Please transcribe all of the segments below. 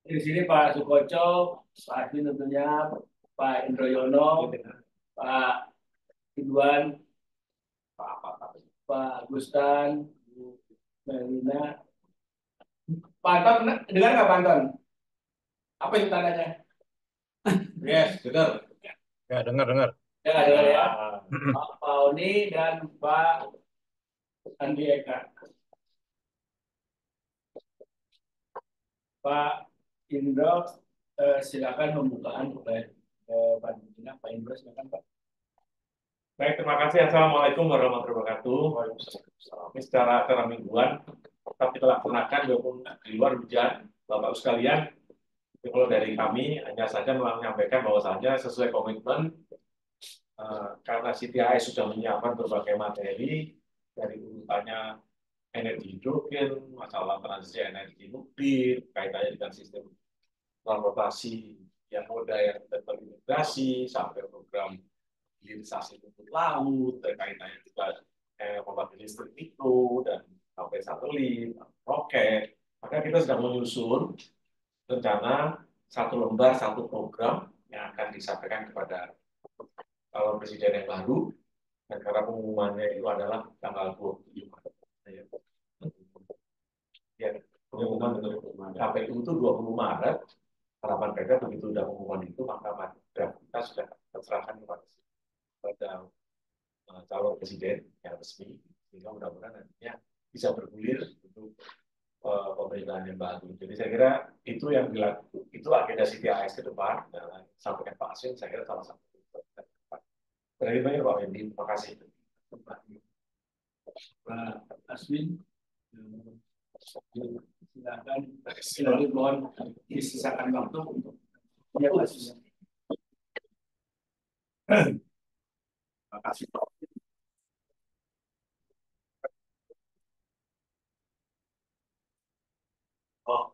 Di sini Pak Sukoco, Pak Admin tentunya, Pak Indroyono, Pak Ridwan, Pak Gustan, Bu Melina. Pak Anton, dengar nggak Pak Anton? Apa itu tandanya? Yes, dengar. Ya, dengar. Ya, dengar ya. Pak Pauni dan Pak Andi Eka. Pak Indro, silakan pembukaan oleh Pak Indro. Pak Indro, silakan Pak. Baik, terima kasih. Assalamualaikum warahmatullahi wabarakatuh. Ini secara mingguan tetap kita laksanakan walaupun di luar hujan. Bapak Ibu sekalian, kalau dari kami hanya saja menyampaikan bahwasanya sesuai komitmen karena CTIS sudah menyiapkan berbagai materi dari urutannya energi hidrogen, masalah transisi energi nuklir, kaitannya dengan sistem transportasi yang moda yang terintegrasi, sampai program hilirisasi rumput laut, kaitannya juga pembangkit listrik itu, dan sampai satelit, roket. Maka kita sedang menyusun rencana satu lembar, satu program yang akan disampaikan kepada calon presiden yang baru, dan karena pengumumannya itu adalah tanggal 27 Maret. Ya, pengumuman KPU itu 20 Maret. Harapan mereka begitu sudah pengumuman itu, maka kita sudah terserahkan kepada calon presiden yang resmi, sehingga mudah-mudahan nantinya bisa bergulir untuk pemerintahan yang baru. Jadi saya kira itu yang dilakukan, itu agenda CTIS ke depan. Dan sampaikan Pak Aswin, saya kira salah satu. Terima kasih Pak Wendy, terima kasih. Pak Aswin, silakan. Silahkan mohon disisakan waktu untuk penjelasan. Terima kasih Pak. Oh,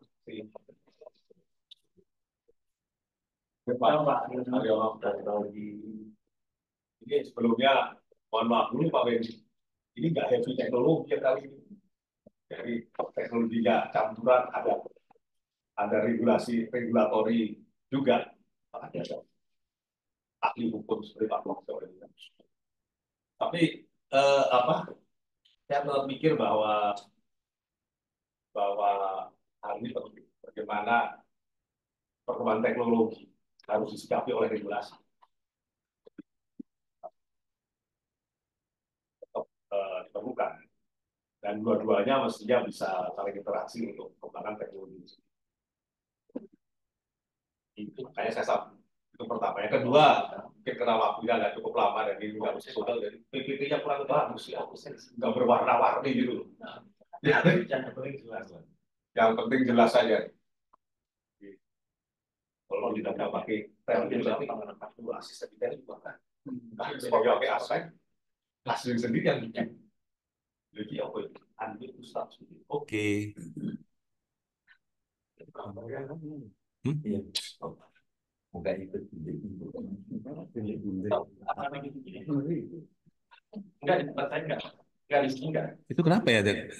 Pak Aryo Teknologi. Ini sebelumnya, mohon maaf dulu Pak Wendy, ini nggak heavy teknologi ya kali ini. Jadi teknologinya campuran, ada regulatori juga, ada ahli hukum seperti Pak Profesor. Tapi saya tetap mikir bahwa hal ini penting. Bagaimana perkembangan teknologi harus disikapi oleh regulasi. Tetap diperlukan. Dan dua-duanya mestinya bisa saling interaksi untuk perkembangan teknologi. Itu makanya saya sampaikan. Itu pertama. Yang kedua, mungkin karena waktunya nggak cukup lama dan ini nggak visual, jadi PPT-nya kurang bagus ya, nggak berwarna-warni gitu. Yang penting jelas saja. Kalau tidak pakai teknologi berarti tangan 42 asisten kita juga kan. Sebagai pakai aspek hasil sendiri yang bikin. Jadi apa itu? Andi Ustaz. Oke. Iya. Enggak ikut. Enggak, di tempat saya enggak di sini enggak. Itu kenapa ya, Dek?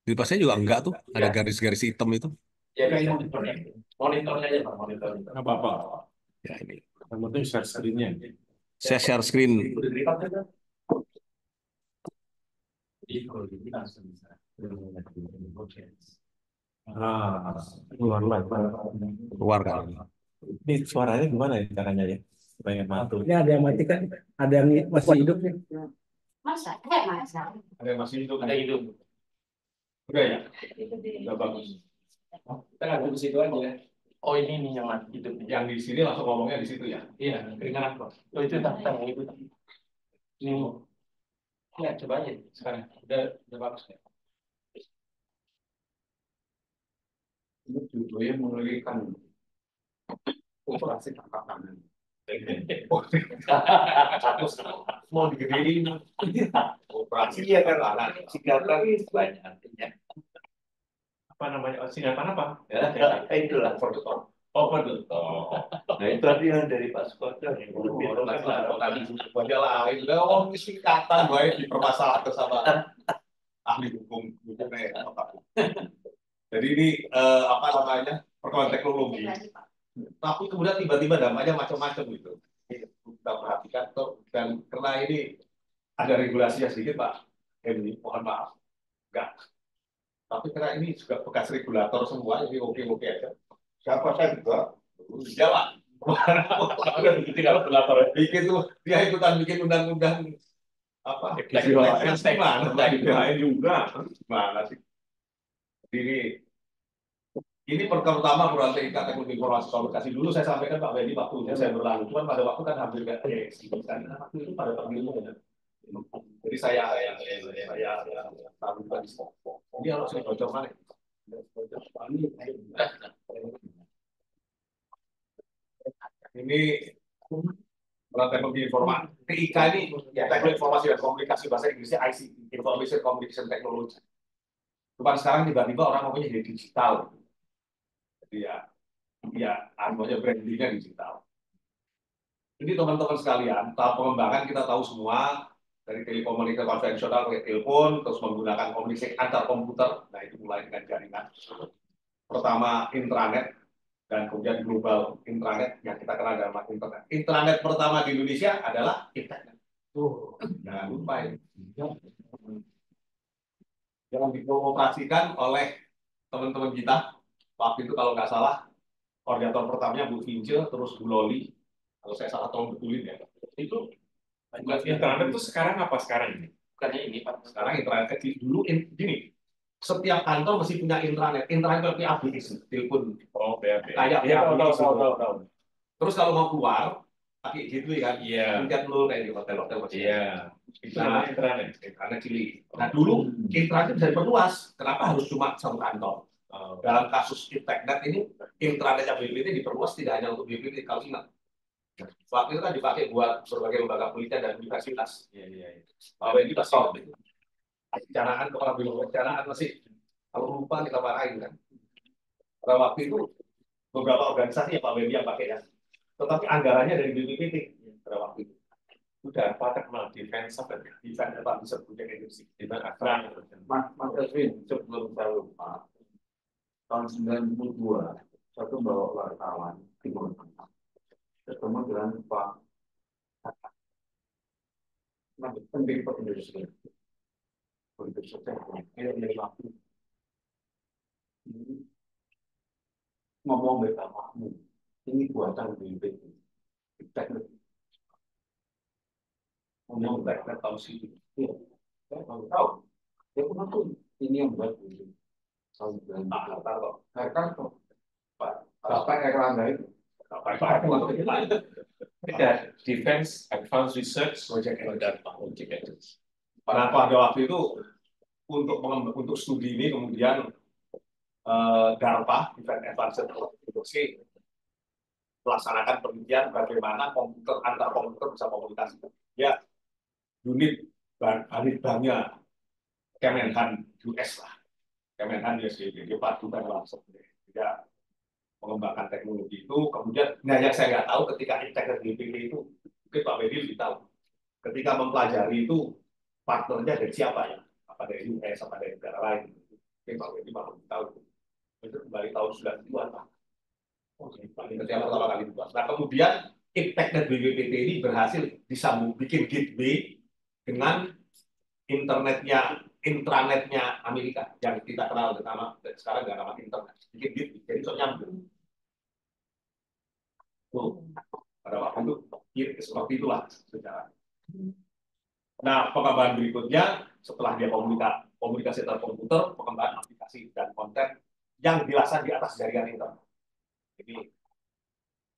Di pas saya juga enggak tuh, ada garis-garis hitam itu. Ya, monitornya aja Pak, monitornya. Nggak apa-apa. Ya ini. Yang penting share screen-nya. Saya share screen. Keluar live. Keluar kan. Ini suaranya gimana ya caranya ya? Supaya mantul. Ini ada yang mati kan? Ada yang masih hidup nih? Masa? Ada yang masih hidup, ada yang hidup. Udah ya? Udah bagus. Kita nggak di situ aja. Oh ini nih yang mati hidup. Yang di sini langsung ngomongnya di situ ya? Iya, keringanan Pak. Oh itu tak yang itu. Ini. Ya coba aja sekarang. Udah bagus ya. Ini judulnya mengerikan. Operasi tangkap tangan. Mau digedein. Operasi ya kan singkatan banyak artinya. Apa namanya? Singkatan apa? Ya, itulah overdutor. Overdutor. Nah itu tadi yang dari Pak Sukoco yang tadi wajah lain. Oh, singkatan baik dipermasalahkan sama ahli hukumnya. Jadi ini apa namanya? perkembangan teknologi, tapi kemudian tiba-tiba dampaknya macam-macam gitu. Kita perhatikan tuh, dan karena ini ada regulasinya sedikit Pak Henry, mohon maaf, enggak. Tapi karena ini juga bekas regulator semua, ini oke-oke aja. Siapa saya juga jawab. Tinggal regulator ya. Bikin tuh dia ikutan bikin undang-undang apa? Lain juga. Mana sih? Ini pertama berarti teknologi informasi komunikasi dulu saya sampaikan Pak Benny waktunya saya berlalu, cuman pada waktu kan hampir nggak karena waktu itu pada pemilu ya. Jadi saya tahu juga di ini harus saya bocor mana? Ini teknologi informasi TIK ini ya teknologi informasi dan komunikasi bahasa Inggrisnya ICT, Information Communication Technology. Cuman sekarang tiba-tiba orang ngomongnya jadi digital. Jadi ya artinya brandingnya digital. Jadi teman-teman sekalian, tahap pengembangan kita tahu semua dari telekomunikasi konvensional ke telepon, terus menggunakan komunikasi antar komputer. Nah itu mulai dengan jaringan. Pertama intranet dan kemudian global intranet yang kita kenal dalam internet. Intranet pertama di Indonesia adalah internet. Jangan lupa ini. Yang dioperasikan oleh teman-teman kita. Waktu itu kalau nggak salah, koordinator pertamanya Bu Vince, terus Bu Loli. Kalau saya salah tolong betulin ya. Itu internet itu sekarang apa sekarang ini? bukannya ini Pak. Sekarang internet dulu gini. Setiap kantor mesti punya intranet. Intranet itu aplikasi telepon. Oh, BAP. Kayak Iya, tahu. Terus kalau mau keluar pakai gateway kan. Iya. Kemudian nol kayak di hotel-hotel. Iya. Itu namanya internet. Internet cilik. Nah dulu intranet bisa diperluas. Kenapa harus cuma satu kantor? Dalam kasus internet ini intranetnya BPT diperluas tidak hanya untuk BPT kalau ingat. Waktu itu kan dipakai buat berbagai lembaga penelitian dan universitas. Iya. Bahwa ini pasti perencanaan kepala biro perencanaan masih kalau lupa kita marahin kan. Pada waktu itu beberapa organisasi ya Pak Wendy yang pakai ya. Tetapi anggarannya dari BPPT pada waktu itu. Udah apa terkenal defense apa? Defense apa bisa punya industri. Defense Mas Elvin, sebelum saya lupa, tahun 92, saya tuh bawa wartawan Timur Tengah. Ketemu dengan Pak Menteri Perindustrian. Dari waktu ngomong betamamu, ini buatan BPT. Teknik. Ngomong teknik tahun situ. Iya, saya baru tahu. Dia pun aku ini yang buat BPT. Tahun 92. Hartanto. Bapak Erlangga itu. Defense Advanced Research Project dan Project. Pada waktu itu untuk studi ini kemudian DARPA, Defense Advanced Research, melaksanakan penelitian bagaimana komputer antar komputer bisa komunikasi. Ya, unit banknya Kemenhan US lah, Kemenhan US dia padukan langsung. Dia mengembangkan teknologi itu, kemudian yang saya nggak tahu ketika teknik BPT itu, mungkin Pak Wedi lebih tahu. Ketika mempelajari itu partnernya dari siapa ya? Apa dari US, apa dari negara lain? Mungkin Pak Wedi malah lebih tahu. Itu kembali tahun 90-an Pak. Ketika pertama kali dibuat. Nah kemudian teknik BPT ini berhasil disambung bikin gateway dengan intranetnya Amerika yang kita kenal nama sekarang nggak nama internet. Bikin gateway, jadi so nyambung. Pada waktu itu seperti itulah sejarah. Nah, pengembangan berikutnya setelah dia komunikasi antar komputer, pengembangan aplikasi dan konten yang dilaksanakan di atas jaringan internet. Ini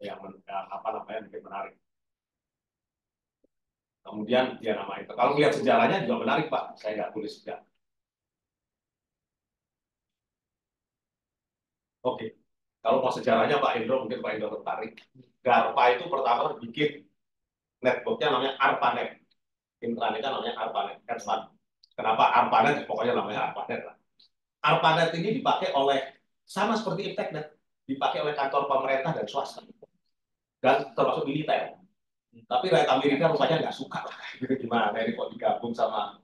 yang bikin menarik. Kemudian dia nama itu. Kalau lihat sejarahnya juga menarik Pak. Saya nggak tulis juga. Oke. Kalau mau sejarahnya Pak Indro, mungkin Pak Indro tertarik. DARPA itu pertama bikin networknya namanya ARPANET. Intranetnya namanya ARPANET. Kenapa ARPANET? Pokoknya namanya ARPANET. ARPANET ini dipakai sama seperti internet, dipakai oleh kantor pemerintah dan swasta. Dan termasuk militer. Tapi rakyat Amerika rupanya nggak suka lah. Gitu gimana ini kok digabung sama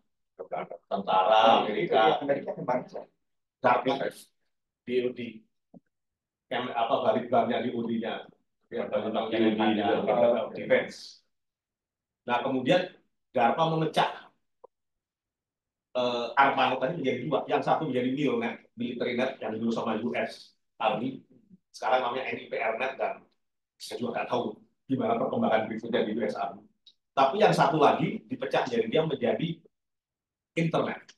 tentara Amerika. Amerika kemarin DARPA, DOD. balitbangnya di UD-nya, ya, Balitbang di UD-nya, Department of Defense. Nah, kemudian DARPA memecah ARPANET tadi menjadi dua. Yang satu menjadi MILNET, Military Net, yang dulu sama US Army. Sekarang namanya NIPRNet, dan saya juga nggak tahu gimana perkembangan berikutnya di US Army. Tapi yang satu lagi dipecah jadi dia menjadi internet,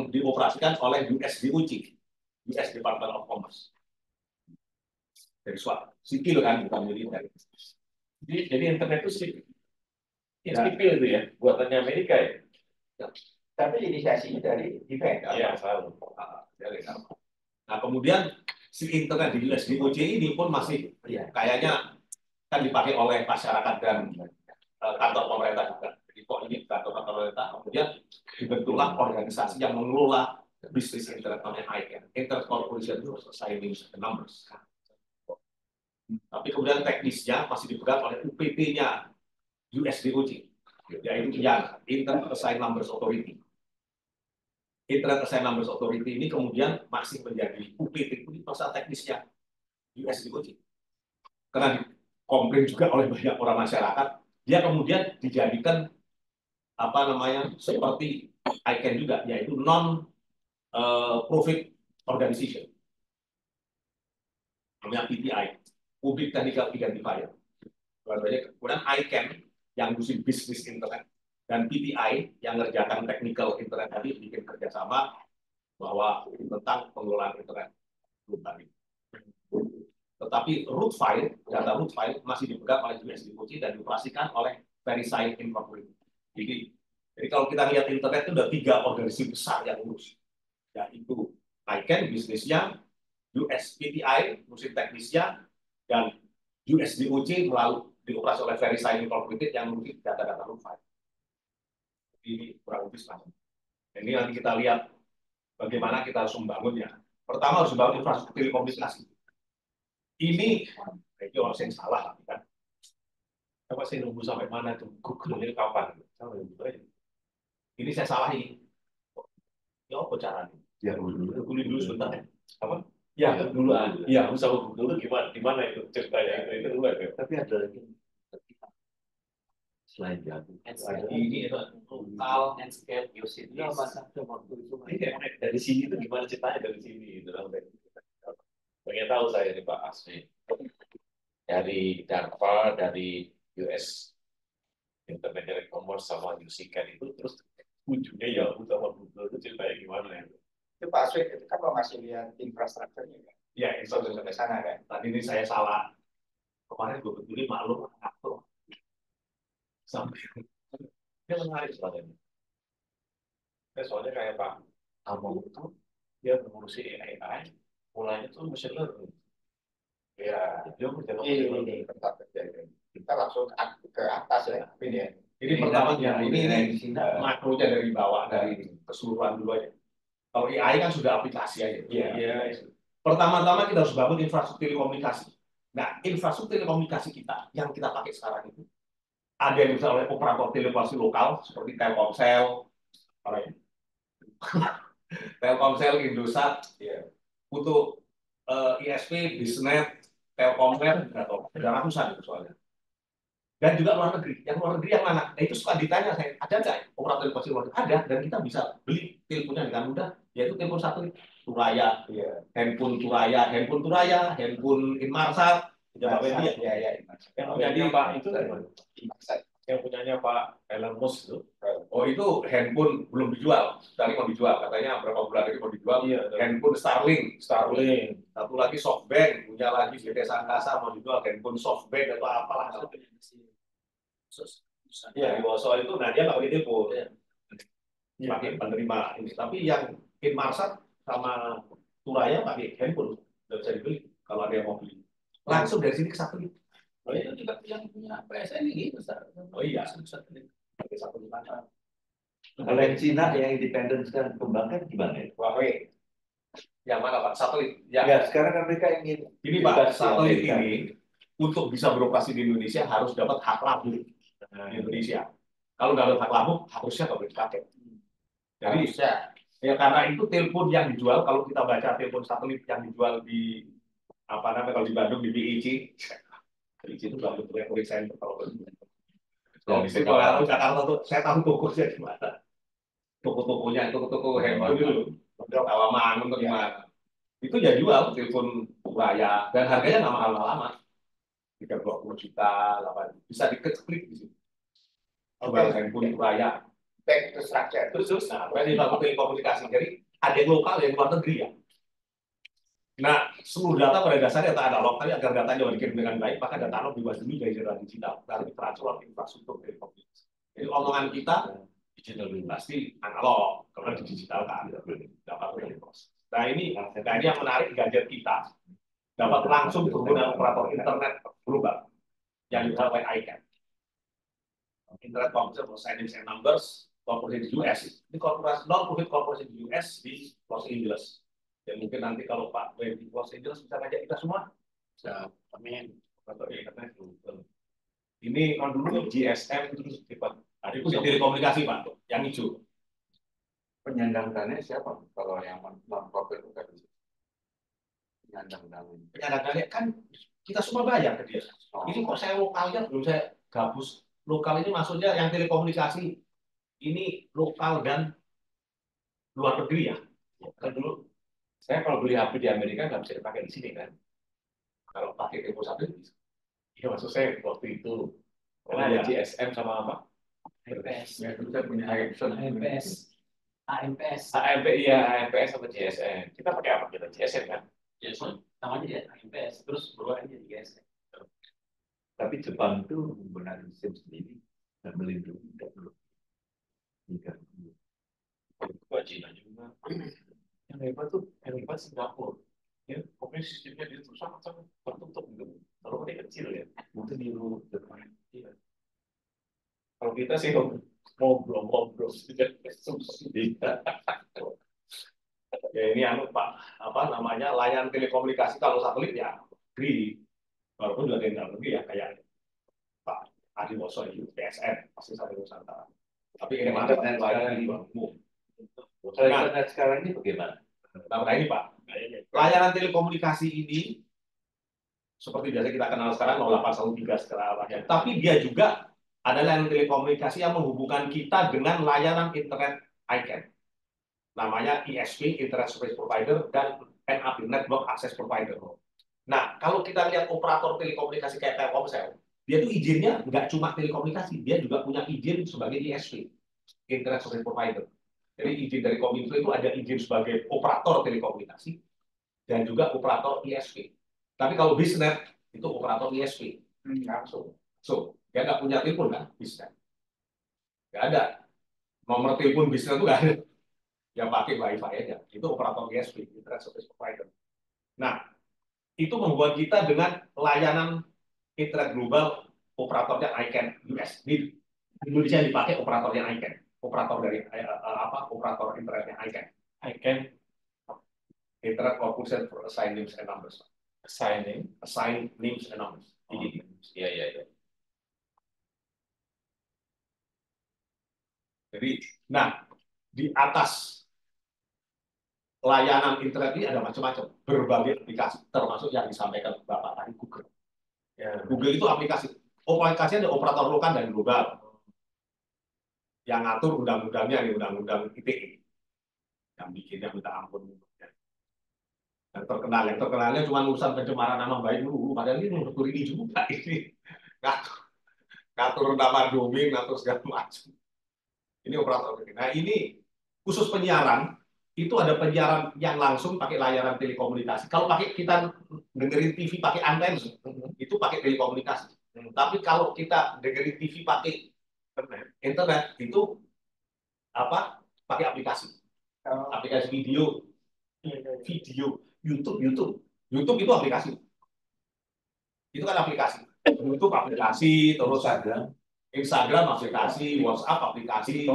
dioperasikan oleh USDOC, US Department of Commerce. Dari suatu sipil kan, bukan militer. Jadi internet itu sipil itu ya, buatannya Amerika ya. Tapi inisiasinya dari defense. Iya, selalu. Nah, kemudian si internet di USDOC ini pun masih kayaknya kan dipakai oleh masyarakat dan kantor pemerintah juga. Jadi kok ini kantor pemerintah, kemudian dibentuklah organisasi yang mengelola bisnis internet namanya ICANN, Internet Corporation Society Numbers. Tapi kemudian teknisnya masih dipegang oleh UPT-nya USDOC, yaitu yang Internet Assigned Numbers Authority. Internet Assigned Numbers Authority ini kemudian masih menjadi UPT itu di masa teknisnya USDOC. Karena dikomplain juga oleh banyak orang masyarakat, dia kemudian dijadikan apa namanya seperti ICANN juga, yaitu non profit organization, namanya PTI, Public Technical Identifier. Kemudian ICANN yang ngurusin bisnis internet dan PTI yang ngerjakan technical internet tadi bikin kerjasama bahwa tentang pengelolaan internet tadi. Tetapi root file, data root file masih dipegang oleh USDOC dan dioperasikan oleh VeriSign Incorporated. Jadi kalau kita lihat internet itu ada 3 organisasi besar yang ngurus, yaitu ICANN bisnisnya, USPTI ngurusin teknisnya, dan USDOC melalui dioperasi oleh VeriSign Incorporated yang ngurusin data-data root file. Ini kurang lebih sama. Ini nanti kita lihat bagaimana kita harus membangunnya. Pertama harus membangun infrastruktur telekomunikasi. Ini orang yang salah kan. Apa sih nunggu sampai mana tuh? Google ini kapan? Ini saya salahi. Ya apa caranya? Ya, Dulu sebentar ya. Apa? Ya, dulu ya, usaha Google itu gimana itu ceritanya itu dulu ya. tapi ada lagi selain jago. Ini itu total and scale usage. Ya, masa waktu itu Dari sini itu gimana ceritanya dari sini itu pengen tahu saya nih Pak Asmi, dari DARPA, dari US Internet Commerce sama UCCAN itu terus ujungnya ya sama Google itu ceritanya gimana ya? Itu Pak Aswin itu kan mau ngasih lihat infrastrukturnya kan. Ya, itu Sampai sana kan. tadi ini saya salah. Kemarin gue betulin maklum ngatur. Sampai Dia menarik soalnya. Soalnya kayak Pak Among itu dia mengurusi AI, mulanya tuh machine learning. Ya, dia menjaga Ini tetap kita langsung ke atas ya. Ini ya. Jadi pertamanya ini makronya dari bawah, dari keseluruhan dulu aja. Kalau AI kan sudah aplikasi aja. Iya. Pertama-tama kita harus bangun infrastruktur telekomunikasi. Nah, infrastruktur telekomunikasi kita yang kita pakai sekarang itu ada yang bisa oleh operator telekomunikasi lokal seperti Telkomsel, Telkomsel, Indosat, ya. Untuk ISP, Bisnet, Telkomnet, atau ada ratusan itu soalnya. Dan juga luar negeri. Yang luar negeri yang mana? Nah, itu suka ditanya saya, ada nggak operator telekomunikasi luar negeri? Ada, dan kita bisa beli teleponnya dengan mudah, yaitu telepon satelit Turaya, handphone Turaya, handphone Inmarsat, Ya. Yang punyanya Pak itu yang punyanya Pak Elon Musk itu. Oh, itu handphone belum dijual, tadi mau dijual, katanya berapa bulan lagi mau dijual. Iya, Handphone Starlink. Starlink. Satu lagi SoftBank, punya lagi PT Sangkasa mau dijual handphone SoftBank atau apalah. Ya, di bawah soal itu, nah dia nggak pakai telepon, pakai penerima ini. Tapi yang Inmarsat sama Turaya pakai handphone, nggak bisa dibeli kalau ada yang mau beli. Langsung dari sini ke satelit. Oh, itu juga yang punya PSN ini besar. Oh iya, pakai satelit. Kalau yang Cina yang independen sekarang kembangkan gimana ya? Huawei. Yang mana Pak? Satelit. Ya, sekarang kan mereka ingin Ini Pak, satelit ini untuk bisa beroperasi di Indonesia harus dapat hak labu di Indonesia. Kalau nggak dapat hak labu, harusnya nggak boleh dipakai. Jadi ya karena itu telepon yang dijual, kalau kita baca telepon satelit yang dijual di apa namanya kalau di Bandung di BIC. BIC itu Bandung Republic Center kalau di Semarang Jakarta tuh saya tahu tokonya di mana. Toko-tokonya, toko-toko handphone itu loh. Tawaman untuk gimana. Itu ya jual telepon raya dan harganya nggak mahal-mahal amat. 30 juta, 8 bisa diklik di situ. Jual handphone raya. Back to structure. Terus, nah, ini bangun telekomunikasi. Jadi ada yang lokal, ada yang luar negeri ya. Nah, seluruh data pada dasarnya data analog, tapi agar datanya dikirim dengan baik, maka data analog dibuat dulu dari data digital, lalu transfer infrastruktur telekomunikasi. Jadi omongan kita digital dulu pasti analog, karena di digital kan dapat dari proses. Nah ini yang menarik gadget kita dapat langsung berhubungan dengan operator internet global yang dibuat oleh ICANN. Internet Commerce for Signing and Numbers, corporate di US. Ini korporasi non-profit corporasi di US di Los Angeles. Ya mungkin nanti kalau Pak Wayne di Los Angeles bisa ngajak kita semua. Bisa, amin. Ini kan dulu GSM terus cepat. Ada itu telekomunikasi Pak, yang hijau. Penyandang dana siapa kalau yang non-profit bukan penyandang dana? Penyandang dana kan kita semua bayar ke dia. Ini kok saya lokalnya belum saya gabus. Lokal ini maksudnya yang telekomunikasi ini lokal dan luar negeri ya. Kan dulu saya kalau beli HP di Amerika nggak bisa dipakai di sini kan. Kalau pakai Tempo 1 bisa. Iya maksud saya waktu itu karena ada GSM sama apa? AMPS. Ya, kita punya AMPS. AMPS. AMP iya AMPS sama GSM. Kita pakai apa kita? GSM kan? GSM namanya ya AMPS. Terus berubah jadi GSM. tapi Jepang itu menggunakan SIM sendiri dan melindungi tidak Buat Cina juga. Yang hebat Singapura. Ya, pokoknya sistemnya dia terus sangat tertutup gitu. Kalau dia kecil ya, mungkin di luar Jepang. Iya. Kalau kita sih ngobrol tidak subsidi. Ya ini Pak, apa namanya layanan telekomunikasi kalau satelit ya negeri, walaupun juga tidak negeri ya kayak Pak Adi Woso itu PSN pasti satu Nusantara. Tapi ini mana yang layanan di umum. internet sekarang ini bagaimana? Nah ini Pak, layanan telekomunikasi ini seperti biasa kita kenal sekarang 0813 sekarang ya. Tapi dia juga ada layanan telekomunikasi yang menghubungkan kita dengan layanan internet ICANN. Namanya ISP, Internet Service Provider, dan NAP, Network Access Provider. Nah, kalau kita lihat operator telekomunikasi kayak Telkomsel, dia tuh izinnya nggak cuma telekomunikasi, dia juga punya izin sebagai ISP, Internet Service Provider. Jadi izin dari Kominfo itu ada izin sebagai operator telekomunikasi dan juga operator ISP. Tapi kalau Bisnet itu operator ISP langsung. So, dia nggak punya telepon kan, Bisnet. Nggak ada. Nomor telepon Bisnet itu nggak ada. Yang pakai WiFi aja. Itu operator ISP, Internet Service Provider. Nah, itu membuat kita dengan layanan internet global operatornya ICANN US. Di Indonesia dipakai operatornya ICANN. Operator dari operator internetnya ICANN. ICANN Internet Corporation for Assign Names and Numbers. Assign Names and Numbers. Iya. Jadi, nah di atas layanan internet ini ada macam-macam, berbagai aplikasi, termasuk yang disampaikan Bapak tadi Google. Ya, Google itu aplikasinya ada operator lokal dan global. Yang ngatur undang-undangnya nih, undang-undang ITE. Yang bikinnya minta ampun. Yang terkenalnya cuma urusan pencemaran nama baik dulu, padahal ini mengatur ini juga ini. Ngatur nama domain, ngatur segala macam. Ini operator. Nah ini khusus penyiaran. Itu ada penyiaran yang langsung pakai layanan telekomunikasi. Kalau pakai kita dengerin TV pakai anten, itu pakai telekomunikasi. Tapi kalau kita dengerin TV pakai internet, itu apa? Pakai aplikasi. Aplikasi video. YouTube itu aplikasi. Itu kan aplikasi. YouTube aplikasi, terus Instagram aplikasi, WhatsApp aplikasi,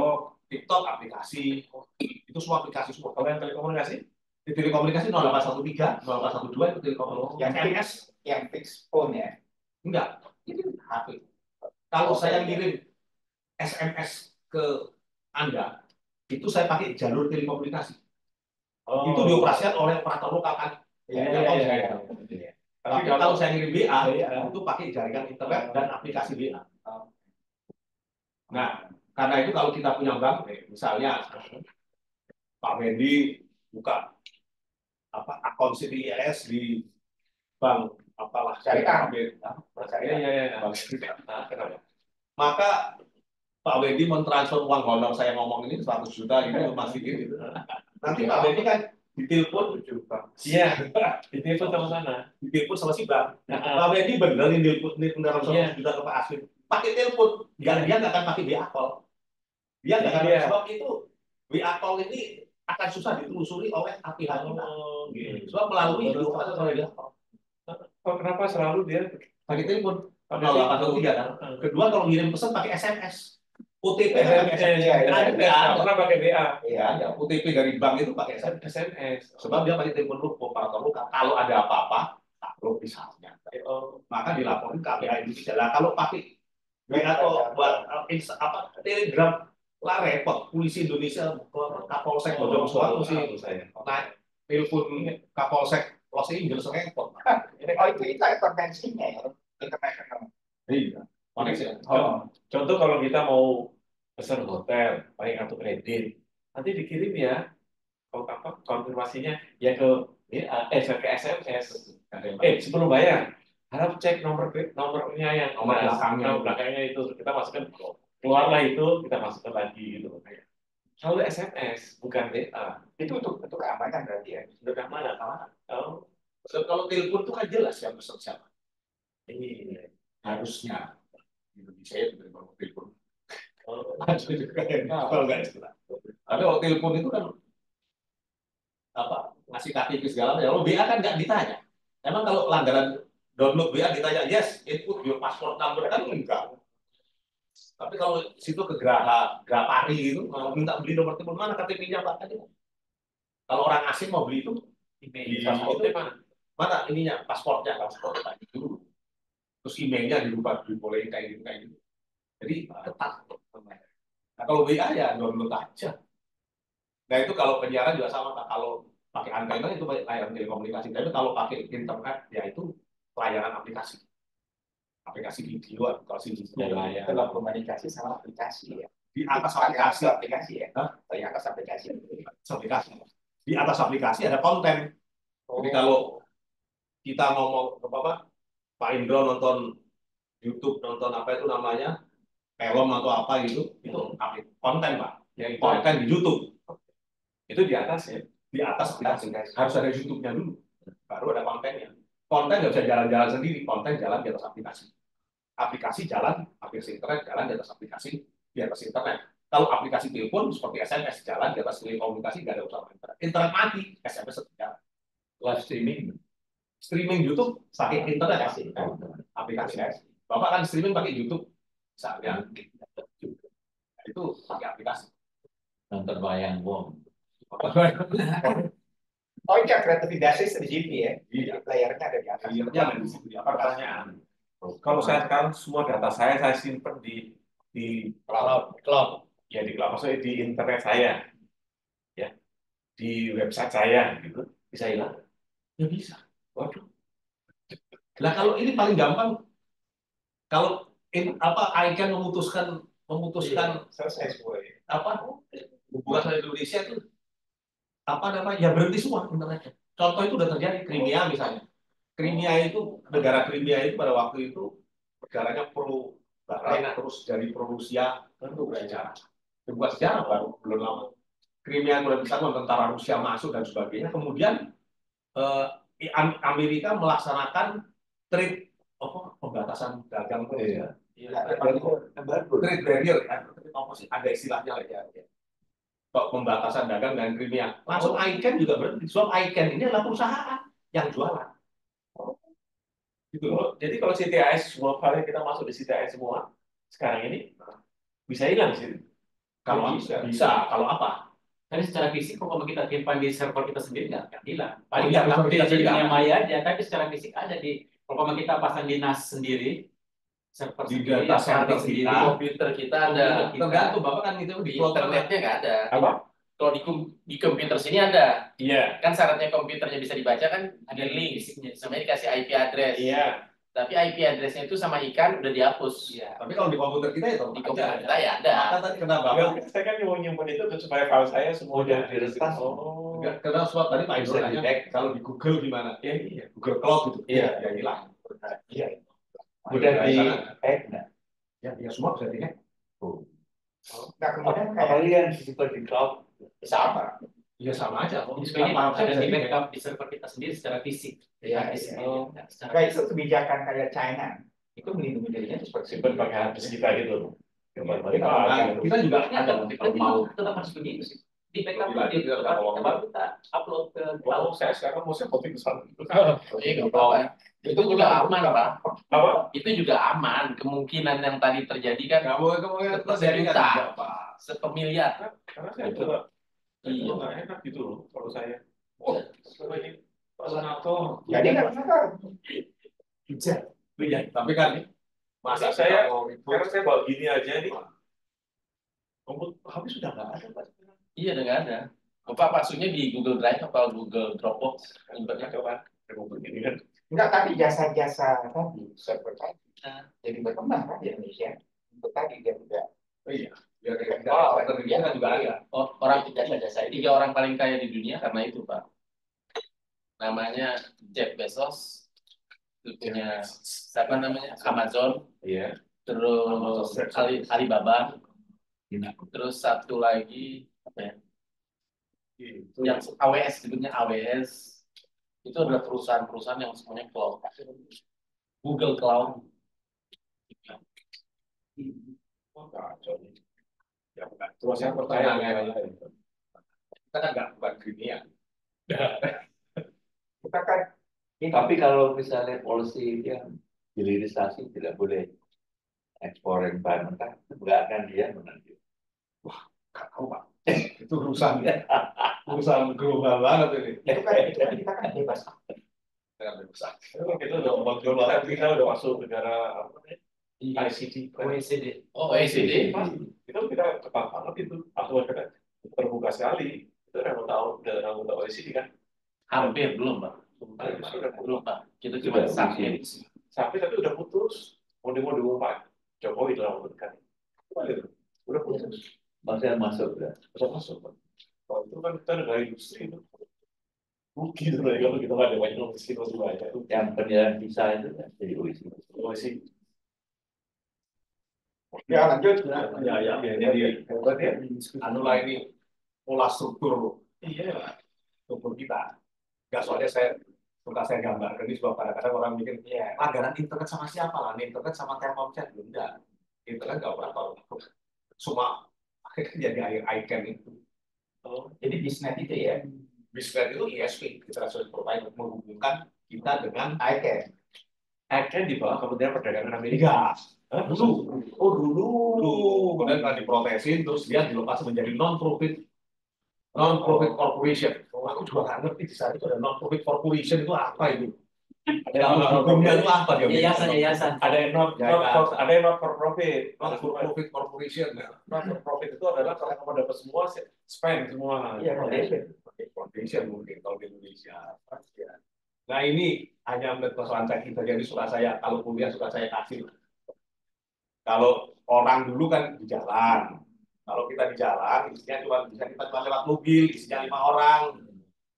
TikTok aplikasi, itu semua aplikasi semua. Kalau yang telekomunikasi, di telekomunikasi 0813, 0812 itu telekomunikasi. Yang MS, yang fix phone ya? Enggak, itu HP. Kalau saya ngirim SMS ke Anda, itu saya pakai jalur telekomunikasi. Itu dioperasikan oleh operator lokal kan. Iya. Tapi kalau saya ngirim WA, itu pakai jaringan internet dan aplikasi WA. Nah, karena itu kalau kita punya bank, misalnya Pak Wendy buka akun CDIS di bank apalah Syariah. Bank Syariah. Maka Pak Wendy mentransfer uang honor saya ngomong ini 100 juta ini masih gitu. Nanti Pak Wendy kan ditelepon Iya, ditelepon sama mana? ditelepon sama si bank. Pak Wendy bener ini beneran 100 juta ke Pak Aswin. Pakai telepon, dia nggak akan pakai WA call. Dia nggak akan sebab itu WA call ini akan susah ditelusuri oleh pihak kita. Sebab melalui itu kan WA call. Kenapa selalu dia Pakai telepon? Kalau 803 kan. Kedua kalau ngirim pesan pakai SMS. OTP kan pakai SMS. pernah pakai WA? Iya, ya, OTP dari bank itu pakai SMS. Sebab dia pakai telepon lupa, operator luka. Kalau ada apa-apa, takluk misalnya. Maka dilaporin ke KPI Indonesia. Nah, kalau pakai WA atau Telegram, lah repot. Polisi Indonesia, Kapolsek Bojong Soang mesti naik telepon Kapolsek Los Angeles repot. itu intervensinya ya. Internasional. Iya. Contoh kalau kita mau pesan hotel, pakai kartu kredit, nanti dikirim ya, konfirmasinya ya ke ke SMS. Sebelum bayar, harap cek nomornya yang belakangnya itu kita masukkan, keluarlah itu kita masukkan lagi gitu. Selalu SMS, bukan WA. Itu untuk keamanan berarti ya. Untuk keamanan. Kalau telepon itu kan jelas yang pesan siapa. Ini Harusnya Indonesia itu dari telepon. Kalau nggak jelas. Tapi kalau telepon itu kan ngasih KTP segala macam. Kalau WA kan nggak ditanya. Emang kalau pelanggaran download WA ditanya yes, input your password number kan enggak. Tapi kalau situ ke Grapari itu mau minta beli nomor telepon mana KTP-nya Pak tadi. Kalau orang asing mau beli itu mana ininya pasportnya tadi dulu. Terus emailnya dirubah dibolehin kayak gitu. Jadi ketat. Nah kalau WA ya download aja. Nah itu kalau penyiaran juga sama Pak. Kalau pakai antena itu layanan telekomunikasi. Tapi kalau pakai internet ya itu layanan aplikasi. Aplikasi video, aplikasi Telekomunikasi sama aplikasi ya. di atas aplikasi ya. Di atas aplikasi. Di atas aplikasi ada konten. Jadi kalau kita ngomong Pak Indro nonton YouTube, nonton apa itu namanya film atau apa gitu, itu konten Pak. Yang konten di YouTube. itu di atas ya. Di atas aplikasi. Harus ada YouTube-nya dulu. Baru ada kontennya. Konten nggak bisa jalan-jalan sendiri. Konten jalan di atas aplikasi. Aplikasi jalan, aplikasi internet jalan di atas aplikasi, di atas internet. Kalau aplikasi telepon seperti SMS jalan di atas telekomunikasi nggak ada usaha internet. Internet mati, SMS tetap jalan. Live streaming YouTube pakai internet aplikasi. Bapak kan streaming pakai YouTube, misalnya itu pakai aplikasi. Nonton wayang wong. Oh, ini kreativitasnya di sini ya. Iya. Layarnya ada di atas. Layarnya ada di situ. Pertanyaan. Kalau saya sekarang semua data saya simpan di Cloud. ya di cloud, maksudnya di internet saya, ya di website saya gitu, bisa hilang? Ya bisa. Waduh. Nah kalau ini paling gampang, kalau ICANN memutuskan Selesai semua ya. hubungan sama Indonesia itu ya berhenti semua internetnya. Contoh itu udah terjadi Crimea misalnya. Negara Crimea itu pada waktu itu negaranya pro Barat terus dari pro Rusia itu bersejarah. Sebuah sejarah baru belum lama. Crimea mulai bisa tentara Rusia masuk dan sebagainya. Kemudian Amerika melaksanakan trade pembatasan dagang trade barrier kan, ada istilahnya lah ya. Pembatasan dagang dan Crimea. Langsung ICANN juga berhenti. Sebab ICANN ini adalah perusahaan yang jualan. Gitu loh. Jadi kalau CTIS semua kali kita masuk di CTIS semua sekarang ini bisa hilang sih. Kalau bisa, kalau apa? Tapi secara fisik kalau kita simpan di server kita sendiri nggak hilang. Oh, Paling iya, nggak kita di sendiri dunia maya aja, tapi secara fisik ada di kalau kita pasang di NAS sendiri, server Di sendiri, data center sendiri, kita. komputer kita ada. Tergantung Bapak kan itu Di internetnya nggak ada. Apa? Kalau di komputer sini ada, Iya, kan syaratnya komputernya bisa dibaca kan ada link, namanya dikasih IP address. iya. Tapi IP addressnya itu sama ikan udah dihapus. Iya. Tapi kalau di komputer kita itu Di komputer kita ya ada. Maka tadi kenapa? Enggak, saya kan mau nyimpen itu supaya file saya semua Udah ada. diretas. Oh, Enggak, karena sebab tadi Pak Indro Bisa nanya, di-back. kalau di Google gimana? iya, iya. Google Cloud gitu. Iya. Ya hilang. Iya. Nah, Udah dari di sana, hack nggak? ya semua bisa di-hack. Nah, kemudian kayak Apalagi yang disimpan di cloud. Sama. Ya sama aja. Oh, Jadi ini Apa-apa ada bisa di di-hack. backup di server kita sendiri secara fisik. Iya, Hard disk iya. sendiri. Nah, secara kayak itu kebijakan kayak China itu melindungi dirinya seperti Simpen pakai hard disk kita gitu. Tapi kalau kita juga Ini ada, ada kalau mau tetap harus begitu sih. Di backup Lebih lanjut, di kita tempat ngomong. kita baru kita upload ke Oh, cloud. saya sekarang mau copy ke sana. Iya, nggak apa-apa. Itu juga aman, Pak. Apa? Itu juga aman. Kemungkinan yang tadi terjadi kan nggak boleh kemungkinan terjadi kan Sejuta. tidak apa. sepemiliar. Karena saya coba. Iya. Nggak enak gitu loh kalau saya. Oh, coba ini Pak Sonato. jadi nggak kenapa Bisa. Iya, tapi kan masa Masa saya- mau ribut. Karena saya bawa gini aja nih. Komputer habis sudah nggak ada Pak. Iya, udah nggak ada. Bapak maksudnya di Google Drive atau Google Dropbox? Coba coba. Komputer ini kan. enggak, tapi jasa-jasa tadi server tadi Nah. jadi berkembang kan di Indonesia untuk tadi dia tidak Oh iya. Biar kita Oh, Indonesia kan juga ada. Oh, orang tiga orang paling kaya di dunia karena itu, Pak. Namanya Jeff Bezos, itu punya siapa namanya Amazon, Iya. terus Alibaba, terus satu lagi apa ya? Itu Yang AWS, sebutnya AWS, itu adalah perusahaan-perusahaan yang semuanya cloud. Google Cloud. Oh, kacau nih. Ya, bukan. Terus saya percaya kita kan nggak bukan dunia. kita kan Tapi kalau misalnya polisi yang hilirisasi tidak boleh ekspor bahan mentah, nggak akan dia nanti. Nggak tahu Pak. Itu urusan global banget ini. itu kan kita kan bebas Dengan besar. kita udah ngomong global, kita udah masuk negara apa namanya? ICT. OECD. Oh, OECD. Itu kita cepat banget itu. Aku kan terbuka sekali. Itu udah anggota OECD kan. Hampir belum, Pak. Belum, Pak. Kita cuma Sudah, sampai Sampai tapi udah putus. Mau demo Pak Jokowi dalam waktu dekat. Udah putus. Masih masuk ya. Udah masuk Pak. Kalau itu kan kita negara industri itu. Rugi sebenarnya kalau kita nggak ada banyak industri masih banyak. Yang penilaian visa itu kan jadi OECD. OECD. ya lanjut Ya. Jadi berarti anulah ini pola struktur kita. Nggak soalnya saya gambarkan ini sebab kadang-kadang orang mikir, ya langganan internet sama siapa lah? Internet sama Telkomsel enggak. Internet nggak pernah tahu. Cuma akhirnya jadi icon itu. jadi bisnet itu ya Bisnet itu ISP, International Provider, menghubungkan kita dengan ICANN Akan di bawah Kementerian Perdagangan Amerika. Amerika. Dulu. Kemudian kan diprotesin, terus dia dilepas menjadi non-profit corporation. Aku juga nggak ngerti di saat itu ada non-profit corporation itu apa itu. Ada hukumnya itu apa dia? yayasan. Ada yang not for profit. Non-profit corporation. Not for profit itu adalah kalau kamu dapat semua spend semua. iya foundation Foundation mungkin kalau di Indonesia. Nah ini hanya persoalan teknis saja. Jadi suka saya kalau kuliah suka saya kasih. Kalau orang dulu kan di jalan. Kalau kita di jalan, isinya cuma bisa kita cuma lewat mobil, isinya 5 orang.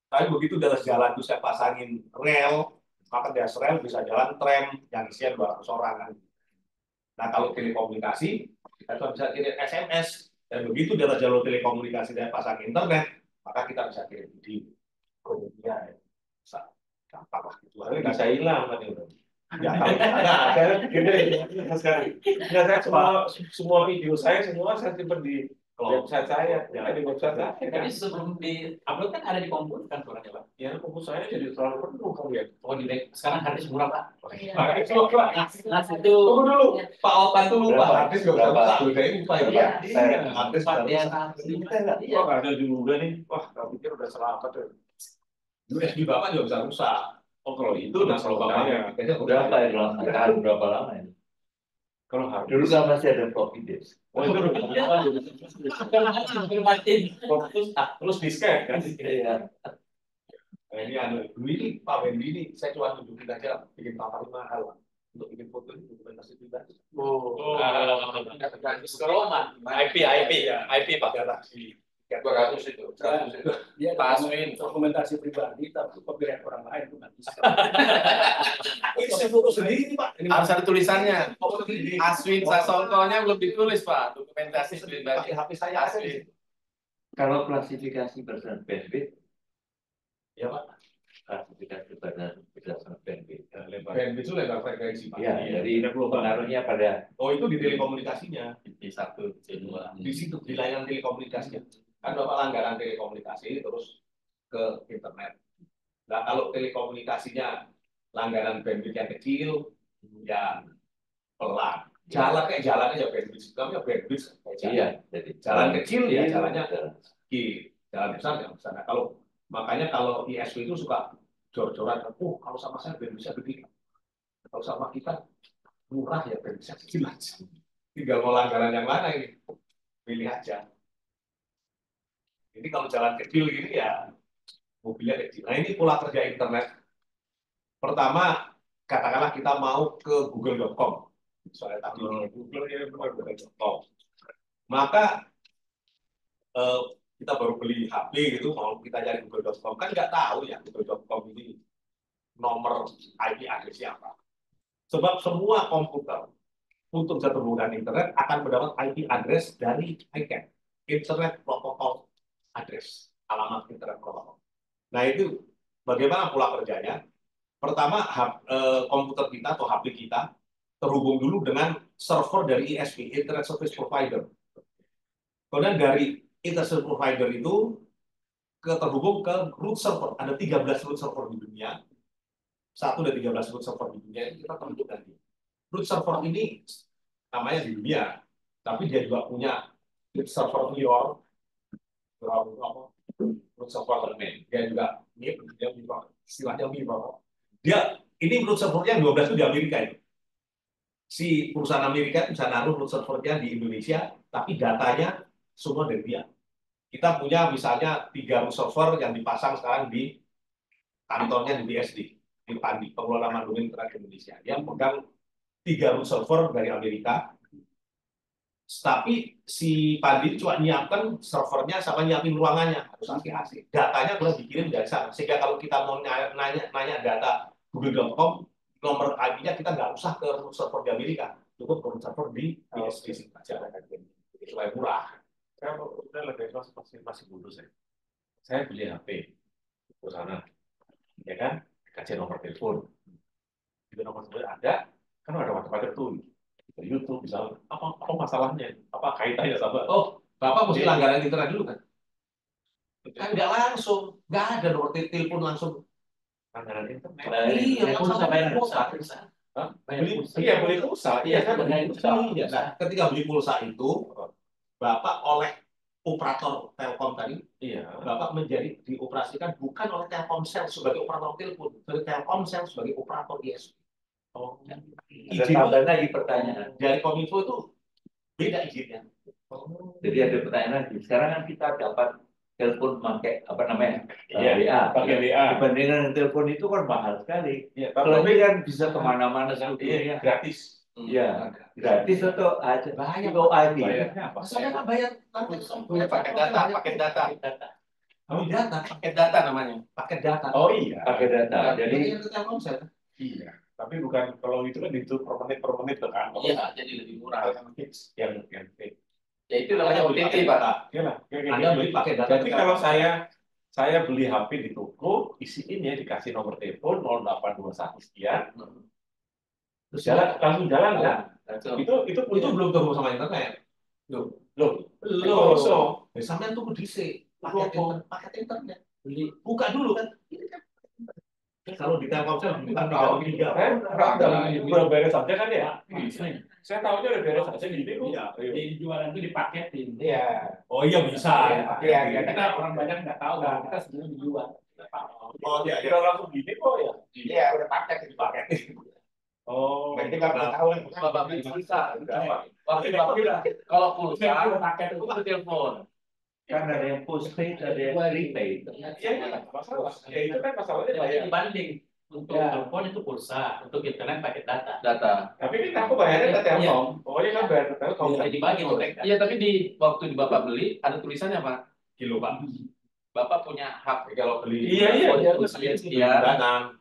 Tapi begitu dari jalan itu saya pasangin rel, maka dari rel bisa jalan tram yang isinya 200 orang kan. Nah kalau telekomunikasi, kita cuma bisa kirim SMS. Dan begitu dari jalur telekomunikasi dan pasang internet, maka kita bisa kirim video. Kemudian bisa gampang lah gitu. Bisa hilang kan itu. Ya, saya Semua video saya semua saya simpan di website saya. Ya, di website saya. Tapi sebelum di upload kan ada di komputer kan suaranya, Pak. Ya, komputer saya jadi terlalu penuh kamu ya. Oh, di back. Sekarang harddisk murah, Pak. Makanya coba Itu tunggu dulu. Pak Okan tuh lupa. Berapa? Artis gak usah lupa. Udah lupa ya. Iya. Iya. Artis Pak nggak dia usah. Iya. Wah, ada juga nih. Wah, kamu pikir udah selamat tuh. USB Bapak juga bisa rusak. Oh, kalau itu Nah, udah kalau selamat Bapak saya. kayaknya Berapa ya tahan berapa lama ini? Kalau hard Dulu disk, kan masih ada floppy disk. oh itu terus disket kan? Iya. Nah, ini dulu ini Pak Wendy ini saya cuma tunjukin aja bikin papan mahal untuk bikin foto ini dokumentasi pribadi. IP Pak. Taksi 200 itu. 100 itu. Dia Pak ada Aswin. dokumentasi pribadi, tapi copyright orang lain itu nggak bisa. Ini saya foto sendiri nih Pak. Ini Harus ada tulisannya. foto sendiri. Aswin Sasongkonya belum ditulis Pak. Dokumentasi pribadi. Pakai HP saya aja. Aswin. Kalau klasifikasi berdasarkan bandwidth, Ya Pak. klasifikasi berdasarkan bandwidth. Band itu lebar frekuensi Pak. Ya, jadi pengaruhnya pada Oh itu di telekomunikasinya. D1, D2. Di situ di layanan telekomunikasinya. Kan Bapak langganan telekomunikasi terus ke internet. Nah kalau telekomunikasinya langganan bandwidth yang kecil, ya pelan. Jalan kayak jalannya ya bandwidth, kami ya bandwidth kayak jalan. iya, jadi Jalan kecil ya jalannya jalan. di jalan besar ya besar. Nah, kalau makanya kalau ISP itu suka jor-joran, kalau sama saya bandwidthnya begini. Kalau sama kita murah ya bandwidthnya kecil aja. Tinggal mau langganan yang mana ini, pilih aja. Ini kalau jalan kecil gini ya mobilnya kecil. Nah ini pola kerja internet. Pertama, katakanlah kita mau ke google.com. Soalnya tadi google.com. Maka kita baru beli HP gitu, mau kita cari google.com. Kan nggak tahu ya google.com ini nomor IP address-nya apa. Sebab semua komputer untuk bisa terhubung internet akan mendapat IP address dari ICANN, Internet Protocol Address, alamat internet protokol. Nah itu bagaimana pola kerjanya? Pertama, komputer kita atau HP kita terhubung dulu dengan server dari ISP, Internet Service Provider. Kemudian dari Internet Service Provider itu terhubung ke root server. Ada 13 root server di dunia. 1 dari 13 root server di dunia itu kita terhubung nanti. Root server ini namanya di dunia, tapi dia juga punya root server New York, root server main. Dia juga istilahnya mirror. Dia ini root servernya 12 itu di Amerika itu. Si perusahaan Amerika itu bisa naruh root servernya di Indonesia, tapi datanya semua dari dia. Kita punya misalnya 3 root server yang dipasang sekarang di kantornya di BSD, di PANDI, Pengelola Mandung Internet Indonesia. Yang pegang 3 root server dari Amerika. Tapi si Pandi cuma nyiapkan servernya sama nyiapin ruangannya, harus AC. Datanya boleh dikirim dari sana. Sehingga kalau kita mau nanya data google.com, nomor IP-nya kita nggak usah ke server di Amerika, cukup ke server di ISP saja. Supaya murah. Saya udah lebih masih bodoh saya. Saya beli HP ke sana, ya kan? Kasih nomor telepon. Itu nomor telepon ada, kan ada macam-macam tuh. YouTube misalnya, apa masalahnya, apa kaitannya sama? Oh, Bapak mesti langganan internet dulu kan? Kan nggak langsung, nggak ada nomor telepon langsung. Langganan internet. Iya, pulsa bayar pulsa. Beli pulsa. Iya, saya beli pulsa. Nah, ketika beli pulsa itu, Bapak oleh operator Telkom tadi, Bapak menjadi dioperasikan bukan oleh Telkomsel sebagai operator telepon, tapi Telkomsel sebagai operator ISP. Oh, ada tambahan lagi pertanyaan. Dari Kominfo itu beda izinnya. Jadi ada pertanyaan lagi. Sekarang kan kita dapat telepon pakai apa namanya? Iya, WA. pakai WA. Dibandingkan dengan telepon itu kan mahal sekali. Iya, Kalau ini kan bisa kemana-mana sebetulnya. gratis. Iya, gratis atau aja. Bayar. Kalau ID. Bayarnya apa? Saya nggak bayar Punya paket data. paket data namanya, paket data. Oh iya. Pakai data. Jadi itu Telkomsel. Iya. Tapi bukan kalau itu kan itu per menit kan? Iya, jadi lebih murah. Yang Ya itu namanya OTT Pak. Iya lah. Anda beli pakai data. Jadi kalau saya beli HP di toko, isiin ya dikasih nomor telepon 0821 sekian, terus langsung jalan kan? Itu belum terhubung sama internet. loh. Sampai tunggu DC paket internet. Buka dulu kan. Ini kan. Kalau di Telkomsel bukan 3 Udah beres aja kan ya? Saya tahunya udah beres aja gini kok. Di jualan itu dipaketin. Iya. Oh iya bisa. Iya, kita orang banyak nggak tahu kan. Kita sebenarnya dijual. Oh iya, Kira langsung gini kok ya? Iya, udah paket dipakai. Oh, Berarti kan nggak tahu yang Bapak beli pulsa. berapa. Waktu kalau pulsa itu telepon. Kan ada yang postpaid, ada yang prepaid. Iya, masalah. Ya itu kan masalahnya Jadi banyak. dibanding untuk Ya. telepon itu pulsa, untuk internet pakai data. Data. Tapi kan aku bayarnya ke Telkom. Pokoknya kan bayar ke Telkom. Bisa dibagi sama mereka. Iya, tapi di waktu di Bapak beli ada tulisannya Pak. Kilo, Pak. Bapak punya hak Tapi kalau beli Iya. sekian,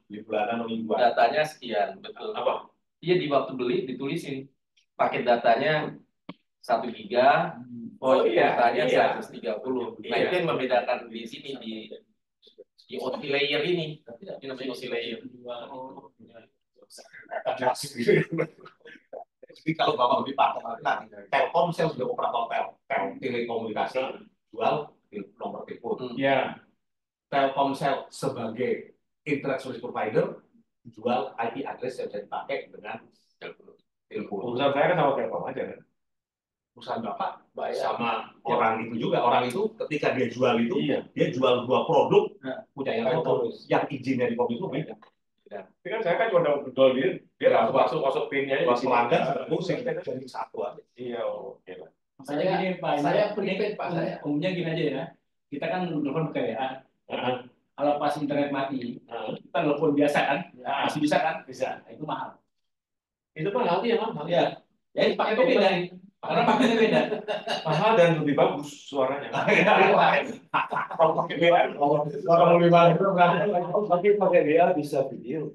beli bulanan atau mingguan. datanya sekian, betul. Apa? Iya, di waktu beli ditulisin paket datanya 1 giga, Oh iya, datanya iya. 130. Nah, Iya. itu yang membedakan di sini di OT layer ini. Ini namanya OT layer. Jadi kalau Bapak beli paket, nah, Telkomsel sudah operator telekomunikasi jual nomor telepon. Iya. Telkomsel sebagai internet service provider jual IP address yang bisa dipakai dengan telepon. Urusan saya kan sama Telkom aja kan. Perusahaan Bapak sama orang itu juga. Orang itu ketika dia jual itu, Iya. dia jual 2 produk punya yang Telkom. yang izinnya di Kominfo beda. Tapi kan saya kan cuma udah bedol dia langsung masuk pinnya aja. Buat pelanggan pusing jadi satu aja. Iya, oke lah. Saya gini Pak, saya ini prepaid, Pak, saya. umumnya gini aja ya. Kita kan telepon pakai WA. Heeh. Kalau pas internet mati, Heeh. kita telepon biasa kan? Ya. Masih bisa kan? Bisa. Nah, itu mahal. Itu mahal ya, mahal. Ya, ya ini paketnya beda. Karena paketnya beda. Mahal dan lebih bagus suaranya. Kalau pakai BLM, kalau lebih mahal itu Pakai WA bisa video.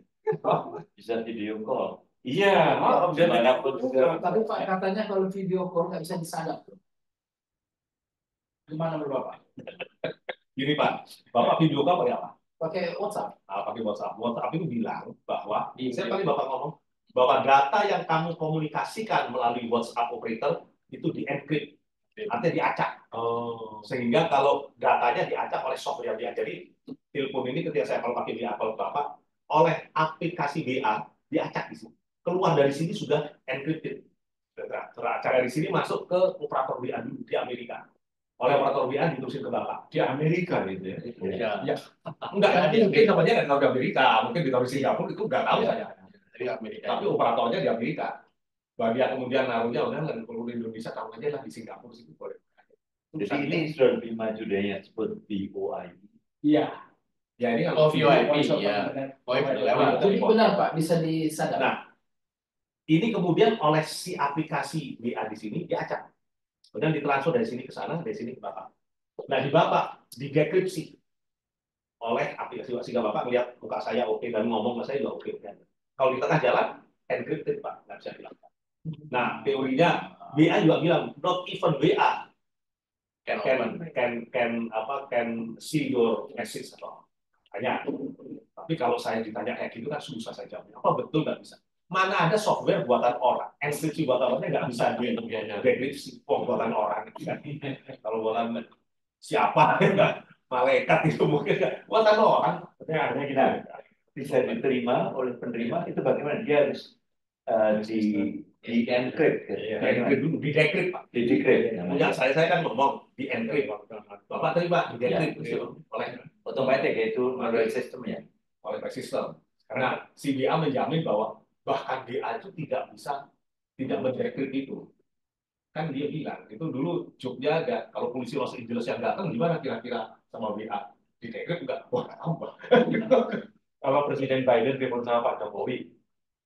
Bisa video call. Iya, Dimanapun juga. Tapi Pak katanya kalau video call nggak bisa disadap. Gimana menurut Bapak? Gini Pak, Bapak video call pakai apa? Pakai WhatsApp. Pakai WhatsApp. WhatsApp itu bilang bahwa, Iya. saya tadi Bapak ngomong, bahwa data yang kamu komunikasikan melalui WhatsApp operator itu di-encrypt, artinya diacak. Oh. Sehingga kalau datanya diacak oleh software dia. Jadi telepon ini ketika saya kalau pakai WA kalau Bapak, oleh aplikasi WA diacak di sini. Keluar dari sini sudah encrypted. Teracak dari sini masuk ke operator WA dulu di Amerika. Oleh operator WA diterusin ke Bapak. Di Amerika gitu ya. Ya, Enggak, nanti mungkin namanya nggak tahu di Amerika, mungkin ditaruh di Singapura itu nggak tahu saya. dari Amerika. Tapi operatornya di Amerika. Bagian kemudian naruhnya udah nggak perlu di Indonesia, tahu aja lah di Singapura situ boleh. Jadi ini sudah lebih maju dari yang disebut VoIP. Iya. Ya ini Oh, VoIP, Voice over ya. Internet. VoIP lewat. Jadi benar Pak, bisa disadap. Nah, ini kemudian oleh si aplikasi WA di sini diacak. Kemudian ditransfer dari sini ke sana, dari sini ke Bapak. Nah, di Bapak didekripsi oleh aplikasi sehingga Bapak melihat muka saya oke dan ngomong sama saya juga oke. Kalau di tengah jalan, encrypted Pak, nggak bisa bilang. Nah, teorinya WA juga bilang not even WA Can can see your message atau hanya. Tapi kalau saya ditanya kayak gitu kan susah saya jawabnya. Apa betul nggak bisa? Mana ada software buatan orang, enkripsi buatan orangnya nggak bisa dekripsi buatan orang. Kalau buatan siapa? Malaikat itu mungkin buatan orang. Ya, artinya kita Bisa diterima oleh penerima itu bagaimana? Dia harus di encrypt, Di-encrypt dulu, di-decrypt Pak. di decrypt. Punya saya kan ngomong di-encrypt. Bapak terima di-decrypt oleh Otomatis itu melalui sistemnya. oleh sistem. Karena si BA menjamin bahwa bahkan BA itu tidak mendekrypt itu. Kan dia bilang, itu dulu jobnya ada, kalau polisi Los Angeles yang datang, gimana kira-kira sama BA? Di-decrypt enggak? Wah, tambah. kalau Presiden Biden telepon sama Pak Jokowi,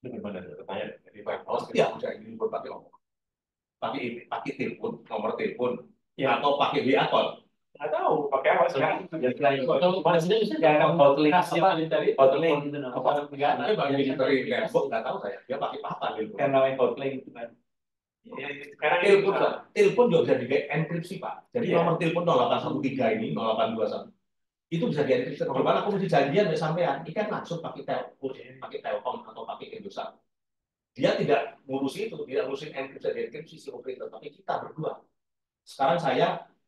itu gimana? Tanya jadi Pak. Kalau ya, udah ini berbagai omong. Pakai telepon, nomor telepon, Ya. atau pakai BA call. Nggak tahu pakai apa sekarang. Kalau presiden bisa jangan hotlink apa tadi Hotlink itu apa negara. Tapi bagi dari network nggak tahu saya, dia pakai apa telepon. kan namanya hotlink itu kan. Ya, sekarang Telepon, Pak. Telepon juga bisa di-enkripsi, Pak. Jadi Iya. nomor telepon 0813 ini, 0821, itu bisa di-enkripsi. Bagaimana aku mesti janjian dengan sampean? Ikan langsung pakai Telkom atau pakai Indosat. Dia tidak ngurusi itu, tidak ngurusin enkripsi si operator, tapi kita berdua. Sekarang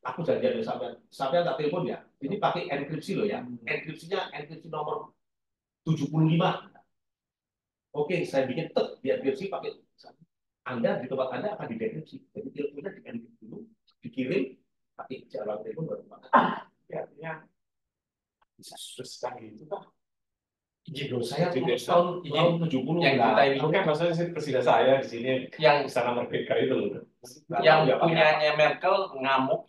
aku janjian dengan sampean tak telepon ya. Ini pakai enkripsi loh ya. Enkripsinya enkripsi nomor 75. Oke, saya bikin di-enkripsi pakai Anda di tempat Anda akan didekripsi. Jadi teleponnya di-encrypt dulu, dikirim pakai jalan telepon baru makan. ya, artinya bisa susah gitu Pak. Izin dulu saya tuh Izin tahun 70 yang lah. kita ini. Itu kan maksudnya presiden saya di sini Yang istana merdeka itu loh. yang Nggak pakai apa. punyanya Merkel ngamuk,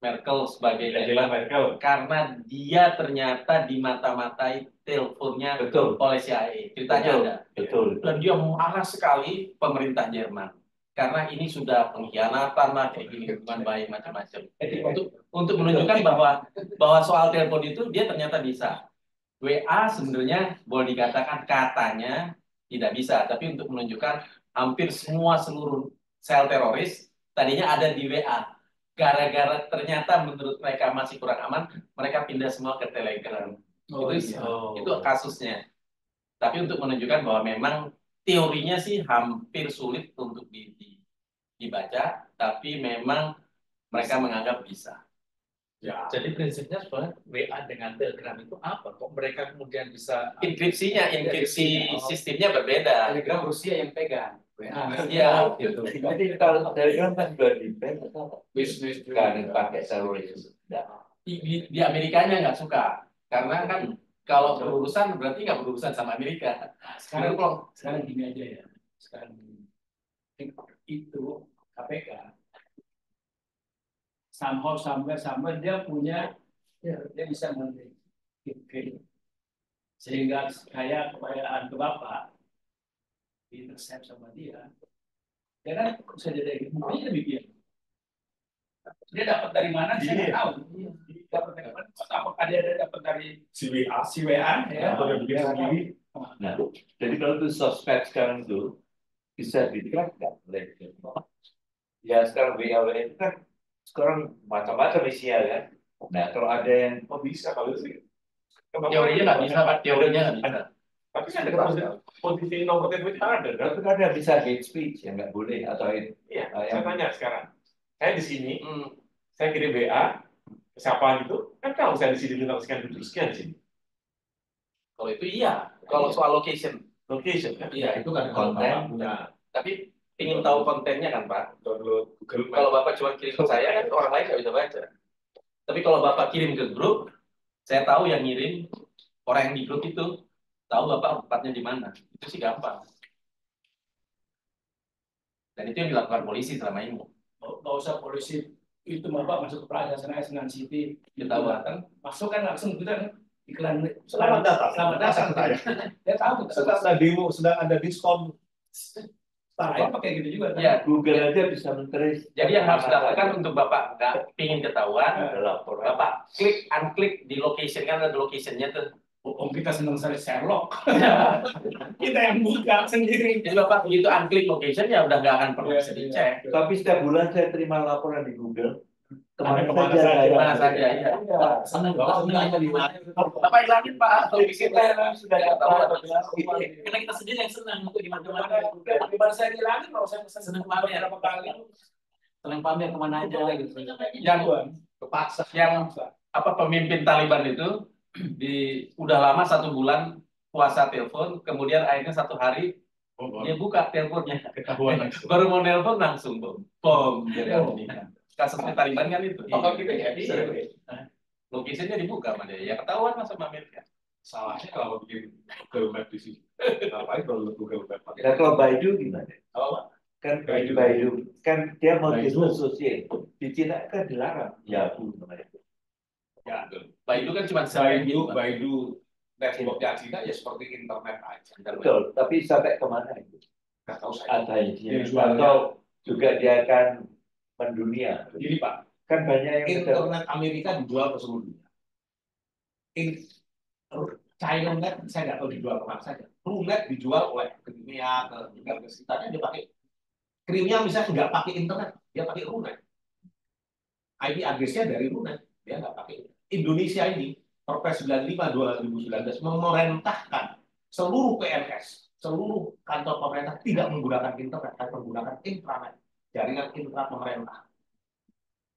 Merkel sebagai Angela Jerman, Merkel. karena dia ternyata dimata-matai teleponnya Betul. oleh CIA. Ceritanya Betul. ada. Betul. Dan dia marah sekali pemerintah Jerman karena ini sudah pengkhianatan lah, kayak gini, hubungan baik macam-macam. Untuk menunjukkan bahwa soal telepon itu dia ternyata bisa. WA sebenarnya boleh dikatakan katanya tidak bisa, tapi untuk menunjukkan hampir seluruh sel teroris tadinya ada di WA. Gara-gara ternyata menurut mereka masih kurang aman, mereka pindah semua ke Telegram. Itu kasusnya. Tapi untuk menunjukkan bahwa memang teorinya sih hampir sulit untuk dibaca, tapi memang mereka menganggap bisa. Ya. Jadi prinsipnya sebenarnya WA dengan Telegram itu apa? Kok mereka kemudian bisa Enkripsi sistemnya berbeda. Telegram Rusia yang pegang. Iya, gitu. Jadi kalau Telegram kan sudah di-ban atau Bisnis kan pakai teroris. Di Amerikanya nggak suka karena kan kalau berurusan berarti nggak berurusan sama Amerika. Sekarang gini aja ya. Sekarang itu KPK somehow dia punya dia bisa mengkritik sehingga kayak kekayaan ke bapak intercept sama dia kan bisa jadi mungkin demikian. Dia dapat dari mana saya nggak tahu. Dapat dari mana? Apakah dia dapat dari Si WA. ya? Atau dia bikin sendiri. Nah, jadi kalau itu sosmed sekarang itu bisa di-track nggak oleh ya sekarang WA itu kan sekarang macam-macam isinya kan. Nah, kalau ada yang Bisa kalau sih. Teorinya nggak bisa, Pak. Teorinya nggak bisa. Tapi kan ada posisi nomor telepon ada kan? tapi kan ada bisa hate speech yang nggak boleh atau Iya, yang saya tanya sekarang. Saya di sini, saya kirim WA ke siapa gitu, kan tahu saya di sini bintang sekian di sini. Kalau itu iya. Kalau soal location Kan? iya, itu kan konten konten. punya Tapi ingin tahu kontennya kan, Pak. download Google Map. Kalau Bapak cuma kirim ke saya kan orang lain nggak bisa baca. Tapi kalau Bapak kirim ke grup, saya tahu yang ngirim orang yang di grup itu tahu Bapak tempatnya di mana. Itu sih gampang. Dan itu yang dilakukan polisi selama ini. Nggak usah polisi itu bapak masuk ke Plaza Senayan City Ketahuan. kan masuk kan langsung kita kan iklan Selamat datang. selamat datang dia tahu Sedang ada demo, sedang ada diskon. saya pakai gitu juga kan? Ya, Google aja bisa men-trace. jadi yang harus dilakukan untuk Bapak nggak ingin ketahuan, ada laporan. Bapak klik unklik di location, kan ada locationnya tuh. Om kita senang sekali Sherlock kita yang buka sendiri Jadi Bapak begitu unklik location ya udah nggak akan pernah bisa dicek. Tapi setiap bulan saya terima laporan di Google. Kemana saja, Mana saja ya. senang banget Bapak hilangin Pak kalau di situ Sudah ketahuan. karena kita sendiri yang senang untuk gimana gimana saya ngilangin kalau saya pesan senang pamer berapa kali senang pamer kemana aja gitu Yang kepaksa apa pemimpin Taliban itu udah lama 1 bulan puasa telepon, kemudian akhirnya 1 hari dia buka teleponnya, Ketahuan. baru mau nelpon langsung bom dari Amerika. Kasusnya Taliban kan itu. gitu ya Location-nya dibuka sama dia, ya ketahuan lah sama Amerika. Salahnya kalau bikin Google Map di sini. Ngapain kalau Google Map? Nah, kalau Baidu gimana? Oh, Kan Baidu. Baidu kan dia mau Baidu. disosial. Di Cina kan dilarang. Yahoo namanya. Ya, Baidu kan cuma Baidu networknya Cina ya seperti internet aja. Betul. Tapi sampai kemana itu? Nggak tahu saya. Ada isinya. Dia jualnya. Atau juga dia akan mendunia. Jadi Pak, Kan banyak yang Internet Amerika dijual ke seluruh dunia. China Net saya nggak tahu dijual kemana saja. Runet dijual oleh Crimea ke negara sekitarnya dia pakai. Crimea misalnya nggak pakai internet, dia pakai Runet. IP address-nya dari Runet, dia nggak pakai. Indonesia ini Perpres 95 2019 memerintahkan seluruh PNS, seluruh kantor pemerintah tidak menggunakan internet, tapi menggunakan intranet, jaringan intra pemerintah.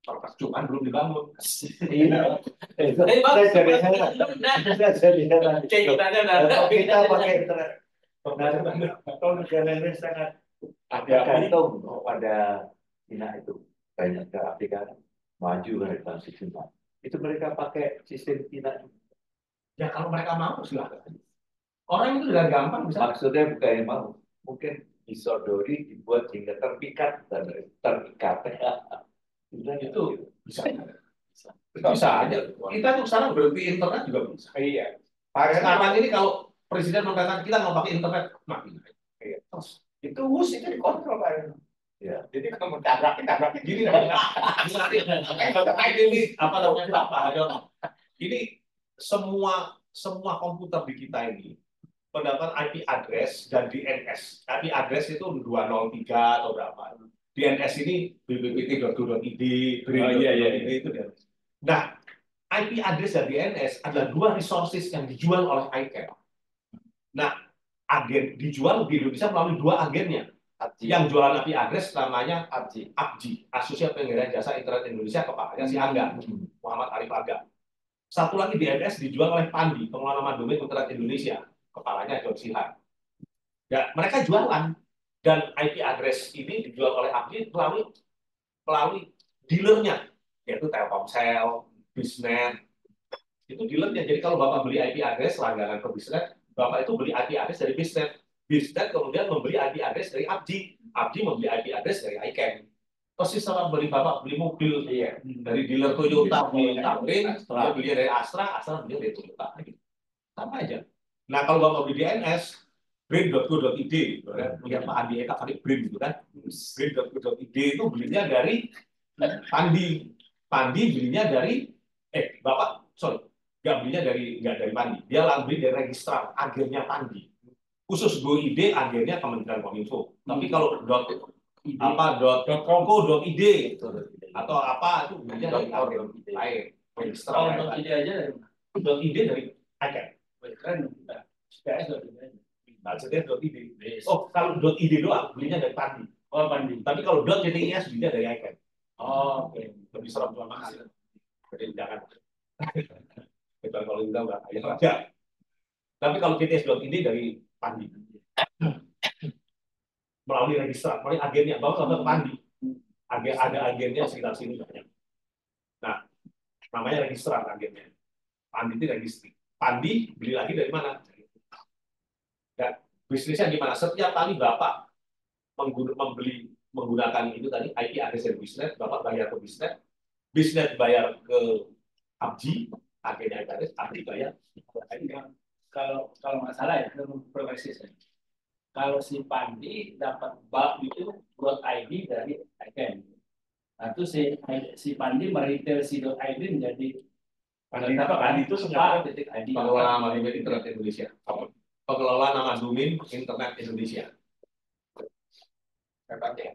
Perpres cuman belum dibangun. Iya. Saya jadi heran. Saya jadi heran. Keinginannya Kita pakai internet. Kalau negara ini sangat gantung pada Cina itu banyak ke Afrika maju dari transisi itu mereka pakai sistem Cina. Ya kalau mereka mau silahkan. Orang itu dengan gampang bisa. Maksudnya bukan yang mau, mungkin disodori dibuat sehingga terpikat dan terikat. Itu bisa. Bisa aja. Kita tuh sekarang berhenti internet juga bisa. Iya. Sekarang ini kalau presiden mengatakan kita mau pakai internet, makin. Iya. Terus Itu itu dikontrol Pak. Ya. Jadi kalau tabrak gini namanya. Ini apa namanya Pak Haryono? Ini semua komputer di kita ini mendapat IP address dan DNS. IP address itu 203 atau berapa. DNS ini bppt.go.id, brin.id itu DNS. Nah, IP address dan DNS adalah dua resources yang dijual oleh ICANN. Nah, agen dijual di Indonesia melalui dua agennya. Yang jualan IP address namanya APJI, Asosiasi Penyedia Jasa Internet Indonesia, kepalanya si Angga, Muhammad Arif Angga. Satu lagi DNS dijual oleh Pandi, pengelola nama domain Internet Indonesia, kepalanya John Sihan. Ya, mereka jualan dan IP address ini dijual oleh APJI melalui dealernya, yaitu Telkomsel, Bisnet. Itu dealernya. Jadi kalau Bapak beli IP address langganan ke Bisnet, Bapak itu beli IP address dari Bisnet. Bisnet kemudian membeli IP address dari APJI. APJI membeli IP address dari ICANN. Persis sama Bapak beli mobil dari dealer Toyota, beli Tamrin, dia beli dari Astra beli dari Toyota. Sama aja. Nah, kalau Bapak beli DNS, brin.go.id, punya Pak Andi Eka tadi brin gitu kan. Brin.go.id itu belinya dari Pandi. Pandi belinya dari Bapak, sorry, nggak dari Pandi. Dia beli dari registrar, agennya Pandi. Khusus GoID agennya Kementerian Kominfo. Tapi kalau .co.id atau apa itu belinya dari agen lain. Registrar ide aja .id dari ICANN. keren kita. .id. Oh, kalau .id doang belinya dari Pandi. Oh, Pandi. Tapi kalau .ctis belinya dari ICANN. Oh, oke. Lebih serem tuh makasih. Jadi jangan. Kecuali kalau kita enggak aja. Tapi kalau cts.id dari Pandi. Melalui registrar, melalui agennya, bawa ke Pandi. Ada agennya sekitar sini banyak. Nah, namanya registrar agennya. Pandi itu registri. Pandi beli lagi dari mana? Dan bisnisnya gimana? Setiap kali Bapak menggunakan itu tadi IP address dari Bisnet, Bapak bayar ke Bisnet, Bisnet bayar ke APJI, agennya IP address, APJI bayar. Kalau nggak salah ya, progresif. Kalau si Pandi dapat bulk itu .id dari ICANN. Nah, itu si Pandi meretail si .id menjadi Pandi itu sebenarnya .id. pengelola nama domain Internet Indonesia. Pengelola nama domain Internet Indonesia. Hebatnya.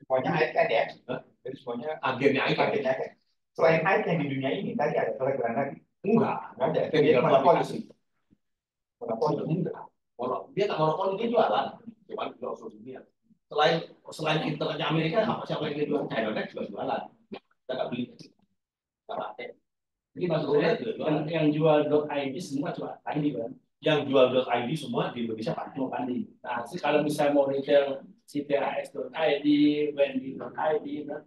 Semuanya ICANN ya. Jadi semuanya Agennya ICANN. Selain ICANN di dunia ini tadi ada Telegram lagi. Enggak ada. Dia monopoli. Dia nggak monopoli, dia jualan. Cuman jual seluruh dunia. Selain internetnya Amerika, siapa yang dia jual? China juga jualan. Kita nggak beli. Nggak pakai. Jadi maksudnya yang jual .id semua cuma Pandi kan? Yang jual .id semua di Indonesia Pandi. Nah, kalau misalnya mau retail ctas.id, wendy.id, kan?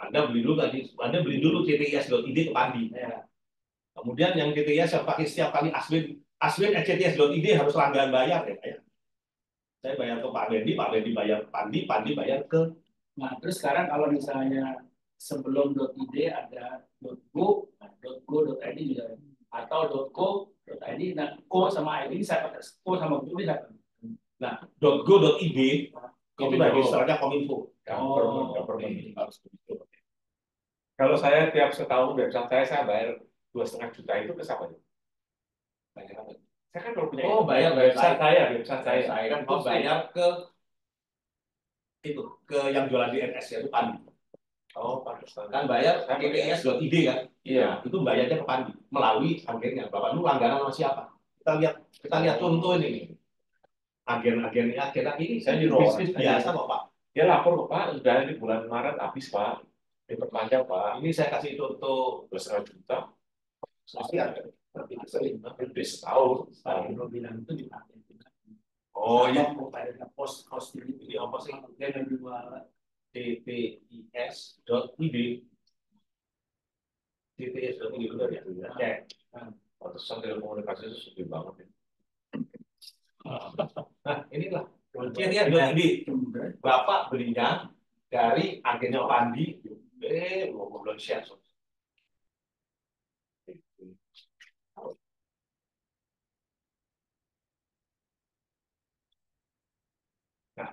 Anda beli dulu ctis.id ke Pandi. Ya. Kemudian yang ctis yang pakai setiap kali Aswin ctis.id harus langganan bayar ya. Saya bayar ke Pak Bendi bayar Pandi bayar ke. Nah, terus sekarang kalau misalnya sebelum .id ada .go, .go.id juga, atau .co.id, nah co sama id ini siapa? Co sama go ini siapa? Nah, .go.id itu registernya Kominfo. Kalau saya tiap setahun website saya bayar 2,5 juta itu ke siapa? Saya kan kalau punya bayar website saya kan bayar ke yang jualan DNS yaitu Pandi. Oh, Pakistan. Kan bayar ctis.id kan? Iya. Itu bayarnya ke Pandi melalui agennya. Bapak lu langganan sama siapa? Kita lihat contoh ini. Agen-agennya kita ini Saya di bisnis biasa kok Pak. Dia lapor ke Pak, udah di bulan Maret habis Pak. Diperpanjang Pak. Ini saya kasih contoh 2,5 juta. pasti ada. Tapi sering Lebih setahun. Kalau bilang itu dipakai. Oh iya. Ada post Ini apa sih? dia yang jual tpis.id CTS ini benar ya. Cek. Pantesan telekomunikasi itu sepi banget ya. Nah, inilah kuncinya ini. Bapak belinya dari agennya Pandi. Belum share. Nah,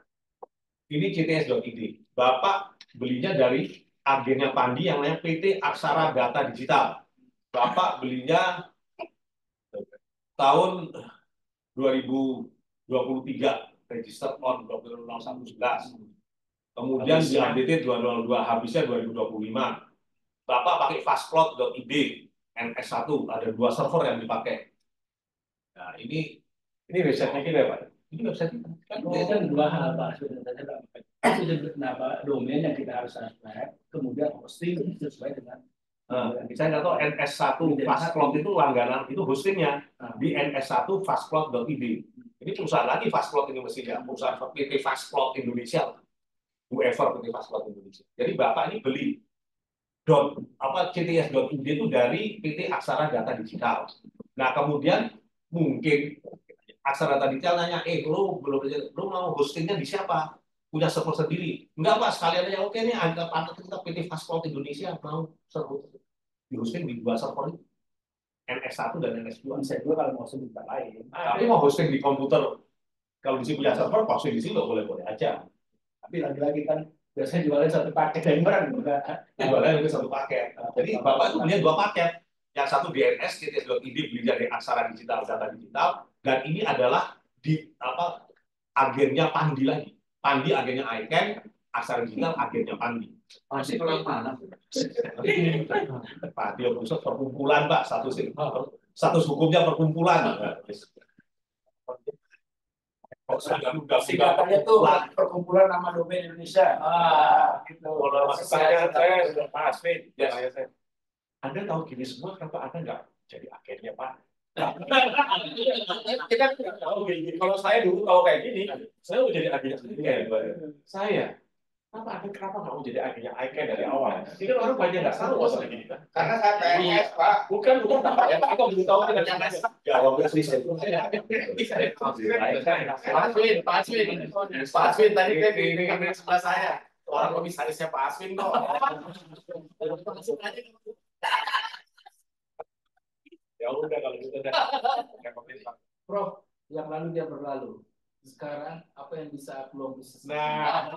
ini CTS.id. Bapak belinya dari agennya Pandi yang namanya PT Aksara Data Digital. Bapak belinya tahun 2023, register on 20.01.11. Kemudian diupdate 2022, habisnya 2025. Bapak pakai fastplot.id, NS1, ada 2 server yang dipakai. Nah, ini website-nya kita, Pak. Ini website kita. Kan dua hal, Pak. Sudah domain yang kita harus subscribe, kemudian hosting sesuai dengan Saya nggak tahu NS1 fastplot itu langganan, itu hostingnya di NS1 fastplot.id. Ini perusahaan lagi fastplot ini mestinya, perusahaan PT Fastplot Indonesia, whoever PT Fastplot Indonesia. Jadi Bapak ini beli CTS.id itu dari PT Aksara Data Digital. Nah, kemudian mungkin Aksara Data Digital nanya, lu mau hostingnya di siapa? Punya server sendiri? Enggak, Pak, sekalian aja. Oke, nih ada partner kita PT Fastplot Indonesia mau server di hosting di 2 server ini, NS1 dan NS2. bisa juga kalau mau sebentar lain. Tapi mau hosting di komputer, kalau di sini punya server, hosting di sini nggak boleh-boleh aja. Tapi lagi-lagi kan biasanya jualnya satu paket dan barang juga. Jualnya itu 1 paket. Jadi Bapak itu belinya 2 paket. Yang satu DNS, CTS.id beli dari Aksara Digital, Data Digital, dan ini adalah di agennya Pandi lagi. Pandi agennya ICANN, Aksara Digital agennya Pandi. Masih kurang mana? Pandi pusat perkumpulan, Pak. Status hukumnya perkumpulan. Singkatannya tuh perkumpulan nama domain Indonesia. Gitu. Kalau saya Pak Asmin, Anda tahu gini semua, kenapa Anda nggak jadi agennya, Pak? Kita tahu gini. Kalau saya dulu tahu kayak gini, saya mau jadi agennya sendiri. Saya. Kenapa nggak mau jadi agennya ICANN dari awal? Ini kan orang banyak nggak tahu masalah gini. Karena saya PNS, Pak. Bukan ya. Aku belum tahu kita PNS. Kalau bisnis itu. Pak Asmin tadi dia di sebelah saya. Orang komisarisnya Pak Asmin kok. Ya udah kalau gitu udah. Prof, yang lalu dia berlalu. Sekarang apa yang bisa belum bisa? Nah,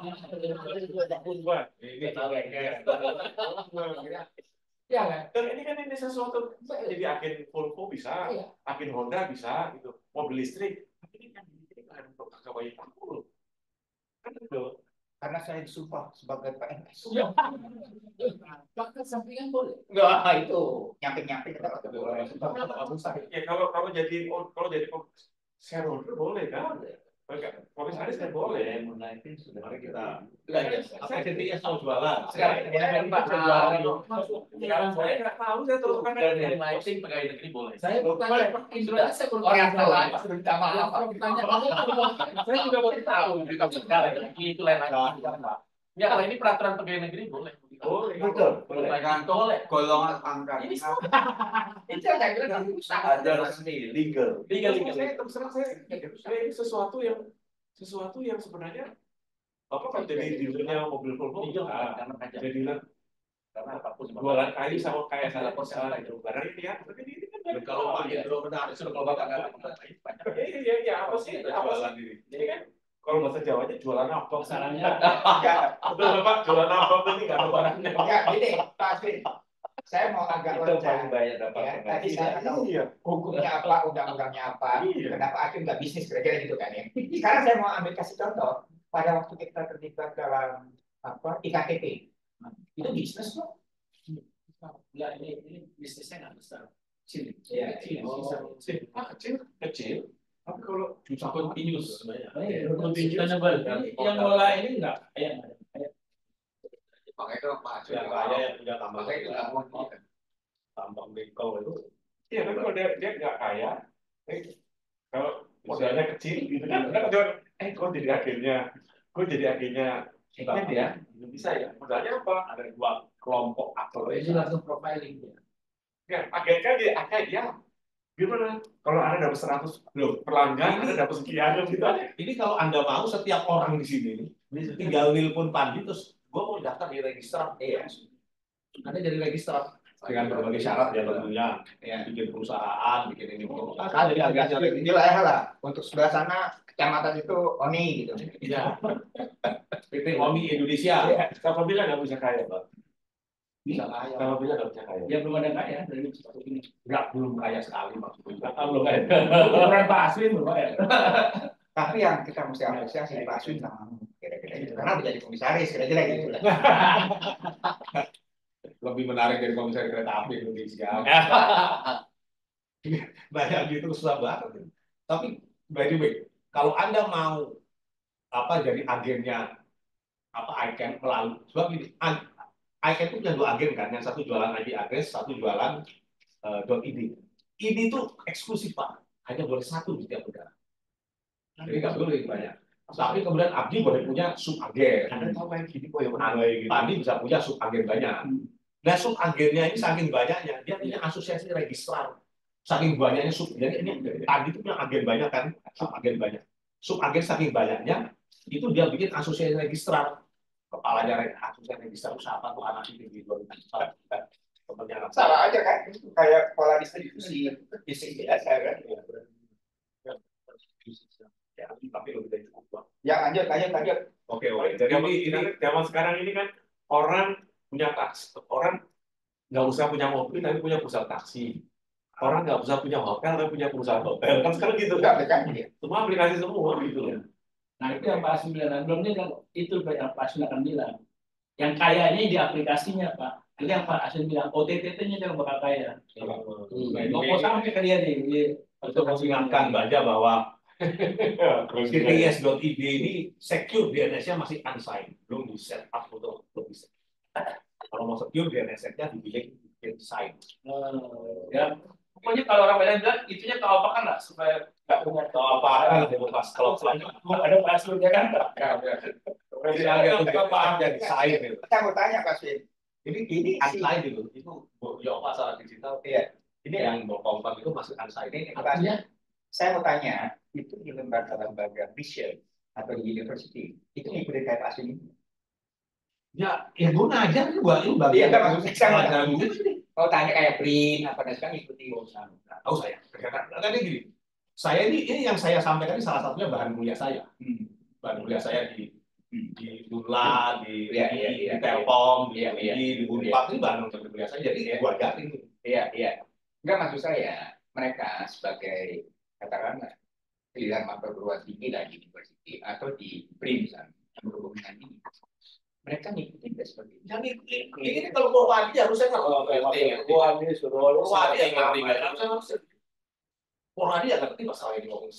ya kan? Dan ini sesuatu saya jadi agen Volvo bisa, agen Honda bisa, gitu, mobil listrik. Tapi ini kan untuk pegawai takut. Kan itu. Karena saya disumpah sebagai PNS. Bahkan sampingan boleh. Enggak, itu nyamping-nyamping kita nggak boleh. Ya kalau jadi shareholder boleh kan? Komisaris kan boleh. Menaikin sudah. Mari kita. Apa CTS mau jualan? Sekarang saya nggak tahu, saya terus kan Dari lighting pegawai negeri boleh. Saya bertanya Indonesia orang tahu sudah minta maaf. Saya juga baru tahu. Itu lain lagi. Ya kalau ini peraturan pegawai negeri boleh. betul. Tergantung golongan pangkat. Ini itu yang saya bilang Ada resmi, legal. Saya terus terang saya ini sesuatu yang sebenarnya apa kalau jadi dealernya mobil Volvo jadi karena apapun jualan kayu sama kayak saya persoalan itu barang ini ya tapi ini kan Kalau Pak Hendro benar, kalau Bapak nggak iya apa sih ini kan kalau bahasa Jawanya jualan apa masalahnya. betul Pak jualan apa ini nggak ada barangnya Ya, gini, Pak Asri. Saya mau agak Itu loncat. paling banyak dapat. Ya, tadi saya tahu hukumnya apa, undang-undangnya apa, kenapa hakim nggak bisnis kira-kira gitu kan ya. Sekarang saya mau ambil kasih contoh pada waktu kita terlibat dalam apa IKTP, itu bisnis kok. Enggak, ini bisnisnya nggak besar. Kecil. Iya, kecil tapi kalau bisa continuous sebenarnya. Yang mulai ini enggak kayak Pakai itu Pak Asri. yang kaya yang punya tambang Pakai itu nggak mau. tambang nikel itu iya tapi kalau dia nggak kaya kalau modalnya kecil gitu kan gue jadi agennya ya bisa ya modalnya apa ada dua kelompok aktor ini langsung profiling ya. Ya, agennya dia ada ya. Gimana? Kalau Anda dapat 100 loh, pelanggan, Anda dapat sekian gitu aja. Ini kalau Anda mau setiap orang di sini tinggal nelpon Pandi terus gua mau daftar di registrar. Iya. Anda jadi registrar dengan berbagai syarat ya tentunya. Ya, bikin perusahaan, bikin ini. Kan jadi agak wilayah lah. Untuk sebelah sana kecamatan itu ONI gitu. Iya. PT OMI Indonesia. Siapa bilang nggak bisa kaya, Pak? Bisa kaya. Siapa bilang nggak bisa kaya? Ya belum ada kaya dari satu ini. Enggak, belum kaya sekali maksudnya. Belum kaya. Orang Pak Aswin belum kaya. Tapi yang kita mesti apresiasi Pak Sun sama kira-kira itu karena menjadi komisaris kira-kira gitu lah. Lebih menarik dari komisaris kereta api Indonesia. Banyak gitu susah banget. Tapi by the way, kalau Anda mau jadi agennya ICANN melalui sebab ini ICANN itu punya 2 agen kan, yang satu jualan IP address, satu jualan .id. ID itu eksklusif Pak, hanya boleh 1 di setiap negara. Jadi nggak boleh banyak. Tapi kemudian Abdi boleh punya sub agen. Anda tahu kayak gini kok ya, Tadi bisa punya sub agen banyak. Nah sub agennya ini saking banyaknya, dia punya asosiasi registrar. Saking banyaknya sub, jadi ini tadi itu punya agen banyak kan, sub agen banyak. Sub agen saking banyaknya, itu dia bikin asosiasi registrar. Kepalanya asosiasi registrar itu siapa tuh anak itu di 2004. Salah aja kan, kayak pola distribusi biasa kan. Ya, tapi lebih dari cukup. Ya lanjut. Oke. Jadi ini zaman sekarang ini kan orang punya taksi, orang nggak usah punya mobil tapi punya perusahaan taksi. Orang nggak usah punya hotel tapi punya perusahaan hotel. Kan sekarang gitu kan? Semua aplikasi semua gitu. Nah itu yang Pak Aswin bilang. Belumnya kan itu yang Pak Aswin akan bilang. Yang kayanya di aplikasinya Pak. Itu yang Pak Aswin bilang. OTT-nya jangan bakal kaya. Mau sampai ke dia nih. Untuk mengingatkan baca bahwa CTS.id ini secure DNS-nya masih unsigned, belum di set up untuk bisa. Kalau mau secure DNS-nya dibikin sign. Ya, pokoknya kalau orang banyak bilang itunya kalau apa kan lah supaya nggak punya Kalau apa demokrasi kalau selanjutnya ada passwordnya kan? Tidak paham jadi sign itu. Saya mau tanya Pak Sun. Ini unsigned itu ya masalah digital. Iya. Ini yang berkompak itu masih unsigned. Ini artinya saya mau tanya, itu di lembaga mission atau di university, itu ngikutin kayak Pak Sun ini? Ya gue ngajar ini buat ini bagi. Iya, kan maksudnya saya mau tanya kayak BRIN apa dan sekarang ngikuti. Tahu saya. Tadi gini, saya ini yang saya sampaikan ini salah satunya bahan kuliah saya. Bahan kuliah saya di Unla, di Telkom, di Unpad ini bahan kuliah saya. Jadi gue ajarin. Iya. Enggak, maksud saya mereka sebagai katakanlah pilihan perguruan tinggi dan di university atau di BRIN misalnya yang berhubungan dengan ini, mereka ngikutin nggak seperti itu? Yang ini kalau mau wadi harusnya ngerti. Wadi suruh Wadi yang ngerti. Wadi yang ngerti masalah ini ngomong.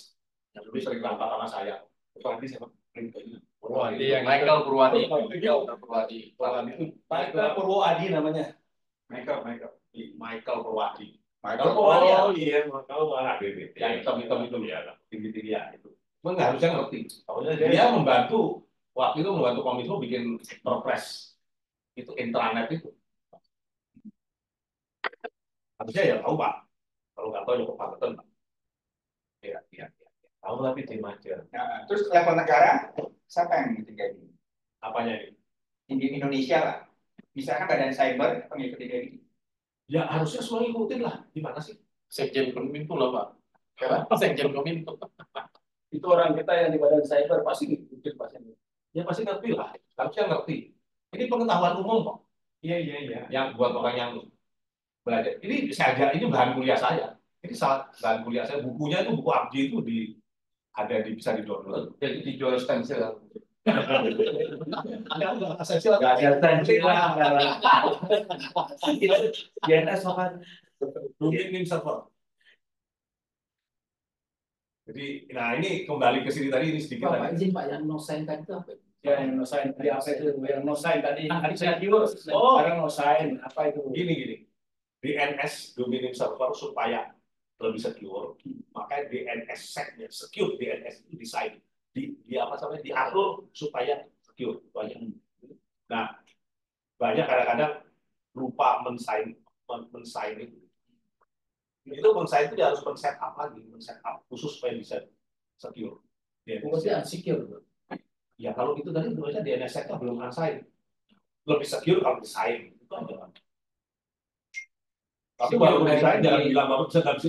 Yang lebih sering rapat sama saya. Wadi siapa? Purwadi yang Michael Purwadi. Michael Purwadi namanya. Michael Purwadi. Oh iya, kalau malah BBT. Yang hitam-hitam itu ya, tinggi-tinggi ya itu. Memang harusnya ngerti. Dia membantu waktu itu membantu Kominfo bikin Perpres itu intranet itu. Harusnya ya tahu Pak. Kalau nggak tahu ya kepantetan Pak. Iya. Tahu tapi tim aja. Nah, terus level negara, siapa yang ngikutin ini? Apanya ini? Di Indonesia lah. Misalkan badan cyber mengikuti kayak gini. Ya harusnya semua ngikutin lah. Gimana sih? Sekjen Kominfo lah Pak. Sekjen Kominfo. Itu orang kita yang di badan cyber pasti ngikutin pasti. Ya pasti ngerti lah. Harusnya ngerti. Ini pengetahuan umum kok. Iya. Yang buat orang yang belajar. Ini saya ini bahan kuliah saya. Ini salah bahan kuliah saya. Bukunya itu buku Abdi itu bisa di-download. Jadi dijual stensil. Nggak ada stensil. DNS makan. Domain server. Jadi, nah ini kembali ke sini tadi ini sedikit Pak tadi. izin Pak, yang no sign tadi itu apa? Ya yang no sign tadi apa itu? Yang no sign tadi. Tadi saya kira sekarang no sign apa itu? Gini. DNS domain name server supaya lebih secure, maka DNS setnya secure DNS itu desain diatur supaya secure. Nah, banyak kadang-kadang lupa men-sign itu. Itu menurut saya itu dia harus men-set up lagi, men-set up khusus supaya bisa secure. Berarti unsecure. Ya kalau itu tadi menurut saya DNS-nya belum unsigned. Lebih secure kalau desain. Itu aja. Tapi baru desain jangan bilang baru bisa nggak bisa.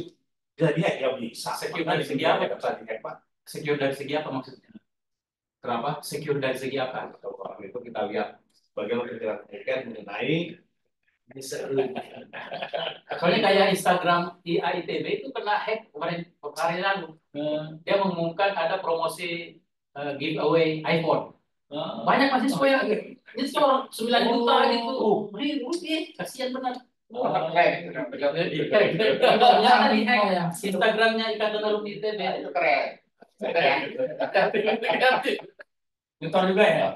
Jadi ya bisa. Secure dari segi apa? Bisa di-hack, Pak. Secure dari segi apa maksudnya? Kenapa? Secure dari segi apa? Kalau itu kita lihat bagaimana penjelasan mengenai Soalnya kayak Instagram IITB itu kena hack kemarin lalu. Dia mengumumkan ada promosi giveaway iPhone. Banyak mahasiswa yang ini seorang 9 juta gitu. Rugi, kasihan benar. Ternyata di hack Instagramnya Ikatan Alumni ITB. Itu keren. Nyetor juga ya?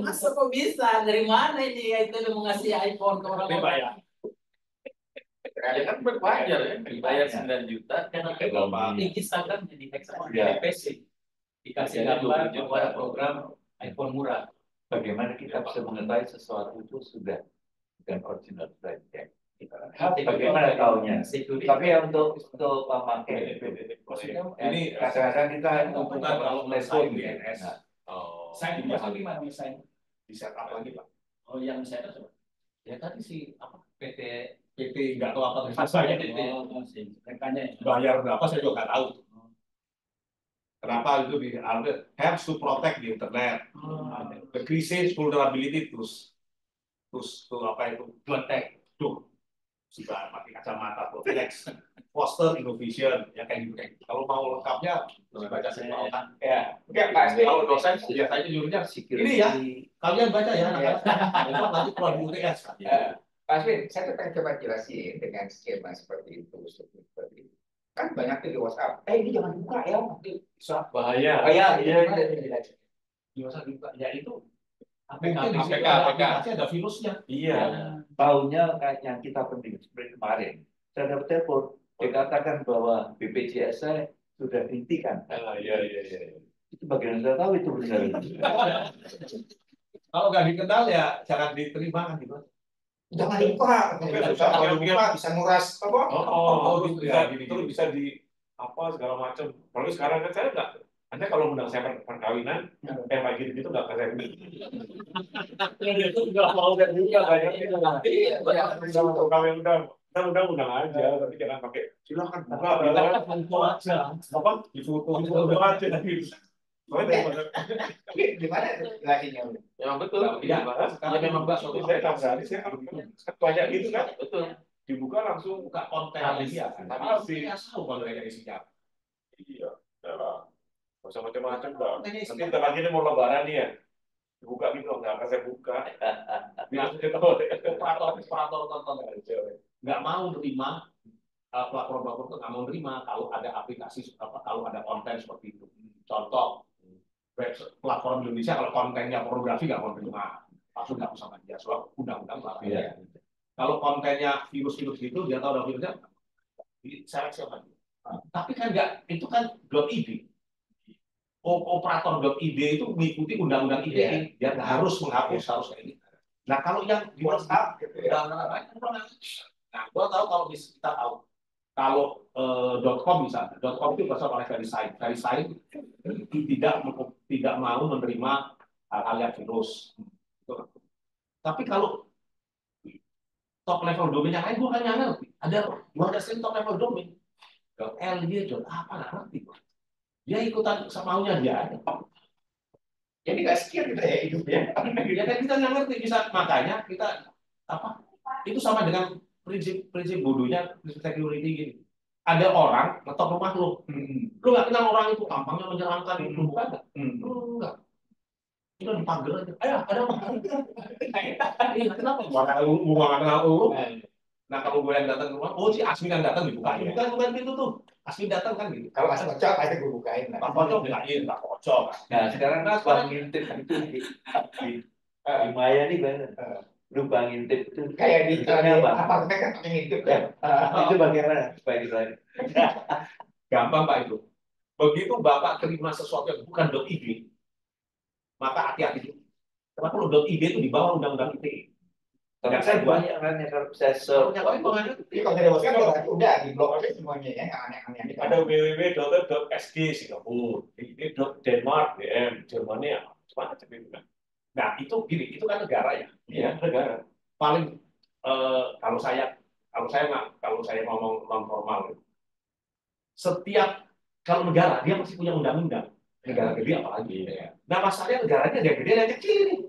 Masa kok bisa? Dari mana ini ya itu mau ngasih iPhone ke orang-orang? Ya kan berbayar ya, dibayar 9 juta karena di Instagram jadi hack sama PC. Dikasih gambar kepada program iPhone murah. Bagaimana kita bisa mengetahui sesuatu itu sudah bukan original brandnya? Bagaimana tahunya? Tapi ya untuk memakai ini kadang-kadang kita bukan kalau telepon DNS. Saya dimasuk gimana misalnya? Di setup lagi, Pak. Oh, yang saya tahu. Ya tadi si apa PT nggak tahu apa saya Rekannya. bayar berapa saya juga nggak tahu. Kenapa itu di helps to protect the internet, decreases vulnerability terus apa itu attack tuh sudah pakai kacamata protect foster innovation ya kayak gitu. Kalau mau lengkapnya baca semua kan Ya, enggak pasti. kalau dosen biasanya judulnya ini ya kalian baca ya nanti keluar di UTS. Pak Aswin, saya tuh pengen coba jelasin dengan skema seperti itu, seperti itu. Kan banyak tuh di WhatsApp. Ini jangan buka ya, nanti bisa bahaya. Masa dibuka? Ya itu Mungkin di situ ada virusnya. Iya, tahunya kayak yang kita penting seperti kemarin. Saya dapat telepon, dikatakan bahwa BPJS saya sudah dihentikan. Iya. Itu bagian saya tahu itu benar. Kalau nggak dikenal ya jangan diterima kan gitu. jangan dibuka. Kalau dibuka bisa nguras apa? Terus bisa di apa segala macam. Kalau sekarang kan saya nggak. Anda kalau undang saya perkawinan, kayak gitu nggak saya itu nggak mau dan juga banyak. Kawin undang aja, tapi jangan pakai silakan buka, aja, apa di foto aja nanti. Gimana jelasinnya? yang betul. Ya, Ya memang Mbak, saya banyak gitu kan, betul. dibuka langsung buka konten dia. Tapi tahu kalau mereka isinya. Iya, nggak usah macam-macam dah. Nanti bentar lagi ini mau lebaran nih ya. Dibuka gitu nggak akan saya buka. Biar operator tonton nggak mau terima platform itu nggak mau terima kalau ada aplikasi kalau ada konten seperti itu. Contoh platform Indonesia kalau kontennya pornografi nggak mau terima, langsung nggak sama dia soal undang-undang lah. Kalau kontennya virus-virus gitu dia tahu ada virusnya, seleksi apa dia. Tapi kan nggak, itu kan .id. Operator.id itu mengikuti undang-undang ITE, dia harus menghapus harus kayak gitu. Nah kalau yang di WhatsApp, nah gua tahu kalau kita tahu kalau .com misalnya, .com itu berasal dari VeriSign tidak mau menerima hal-hal yang virus. Tapi kalau top level domain yang lain gua kan nggak ngerti. Ada 12 top level domain. .ly, apa nggak ngerti. Dia ikutan semaunya dia aja. Jadi nggak secure kita ya hidupnya. Ya kan kita nggak ngerti bisa makanya kita apa? Itu sama dengan prinsip bodohnya prinsip security gini. Ada orang ngetok rumah lu, lu nggak kenal orang itu, tampangnya menyeramkan itu bukan? Enggak. Itu di pagar aja. Ayo ada orang. Kenapa? Gua nggak kenal lu. Nah kalau gue yang datang ke rumah, oh si Asmi yang datang dibuka, bukan pintu tuh. Asmi datang kan gitu. Kalau masih kocok, pasti gue bukain. Pak Kocok bilangin, Pak Kocok. Nah sekarang bang ngintip itu di Maya nih banget. Lu bang ngintip itu Kayak di apa? apartemen kan pakai ngintip ya. Itu bagaimana supaya kita Gampang Pak itu. Begitu Bapak terima sesuatu yang bukan .id, maka hati-hati. Karena kalau .id itu di bawah undang-undang ITE. Tapi Yang saya kedua, banyak kan yang kalau saya kalau search, yang lain mengenai Jadi kalau dari boskan berarti udah di blok aja semuanya ya, yang aneh-aneh itu. ada www.sg Singapura, ini Denmark, DM, Jermania, macam itu kan. Nah itu gini, itu kan negara ya, ya negara. Paling kalau saya ngomong non formal, setiap kalau negara dia pasti punya undang-undang. Negara gede apalagi. Ya. Nah masalahnya negaranya ada yang gede ada yang kecil nih.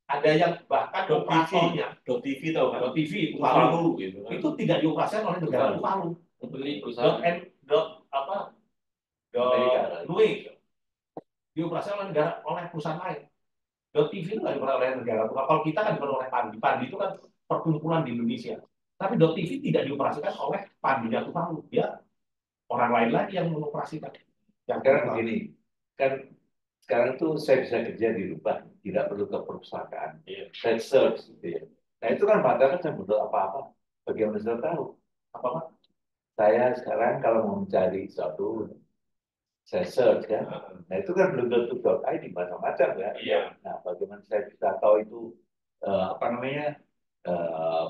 Ada yang bahkan operatornya .tv tahu kan? .tv Tuvalu gitu kan. itu tidak dioperasikan oleh negara Tuvalu. Beli perusahaan N apa Amerika. Nui dioperasikan oleh negara oleh perusahaan lain. .tv itu nggak dioperasikan oleh negara. Kalau kita kan dioperasikan oleh Pandi. Pandi itu kan perkumpulan di Indonesia. Tapi .tv tidak dioperasikan oleh Pandinya Tuvalu. Dia orang lain lagi yang mengoperasikan. Yang sekarang begini, kan sekarang tuh saya bisa kerja di rumah, tidak perlu ke perpustakaan. Saya search gitu ya. Nah itu kan padahal kan saya butuh apa-apa. Bagaimana saya tahu? apa? Saya sekarang kalau mau mencari sesuatu, saya search ya. Nah itu kan belum tentu .id macam-macam ya. Iya. Nah bagaimana saya bisa tahu itu apa namanya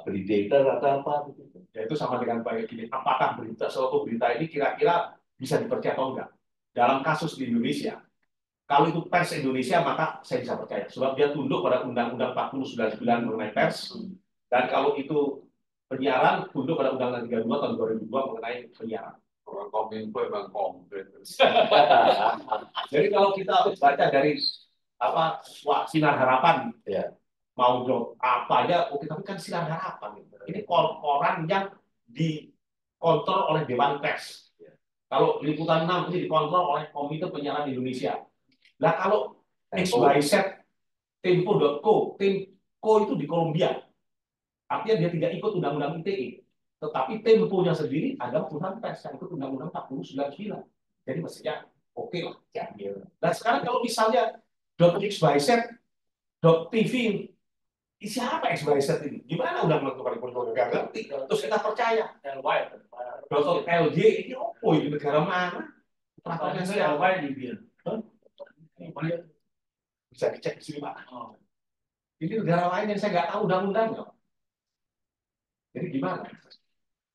predator atau apa begitu? Ya itu sama dengan baik ini. Apakah suatu berita ini kira-kira bisa dipercaya atau enggak? Dalam kasus di Indonesia, kalau itu pers Indonesia maka saya bisa percaya. Sebab dia tunduk pada Undang-Undang 4099 mengenai pers. Dan kalau itu penyiaran, tunduk pada Undang-Undang 32 tahun 2002 mengenai penyiaran. Orang kominfo emang komplit. Jadi kalau kita baca dari apa Sinar Harapan, Ya. mau job apa aja, oke, tapi kan Sinar Harapan. Ini koran yang dikontrol oleh Dewan Pers. Kalau Liputan 6 ini dikontrol oleh Komite Penyiaran Indonesia. Nah kalau XYZ, Tempo.co, Tempo itu di Kolombia. Artinya dia tidak ikut Undang-Undang ITE. Tetapi Tempo-nya sendiri adalah perusahaan pers yang ikut Undang-Undang 4099. Jadi mestinya oke lah. Nah sekarang kalau misalnya .xyz, .tv, siapa XYZ ini? Gimana Undang-Undang 4099? Gak ngerti. Terus kita percaya. .lj ini apa itu negara mana? Peraturannya siapa? Bisa dicek di sini Pak. Ini negara lain yang saya nggak tahu undang-undangnya. Jadi gimana?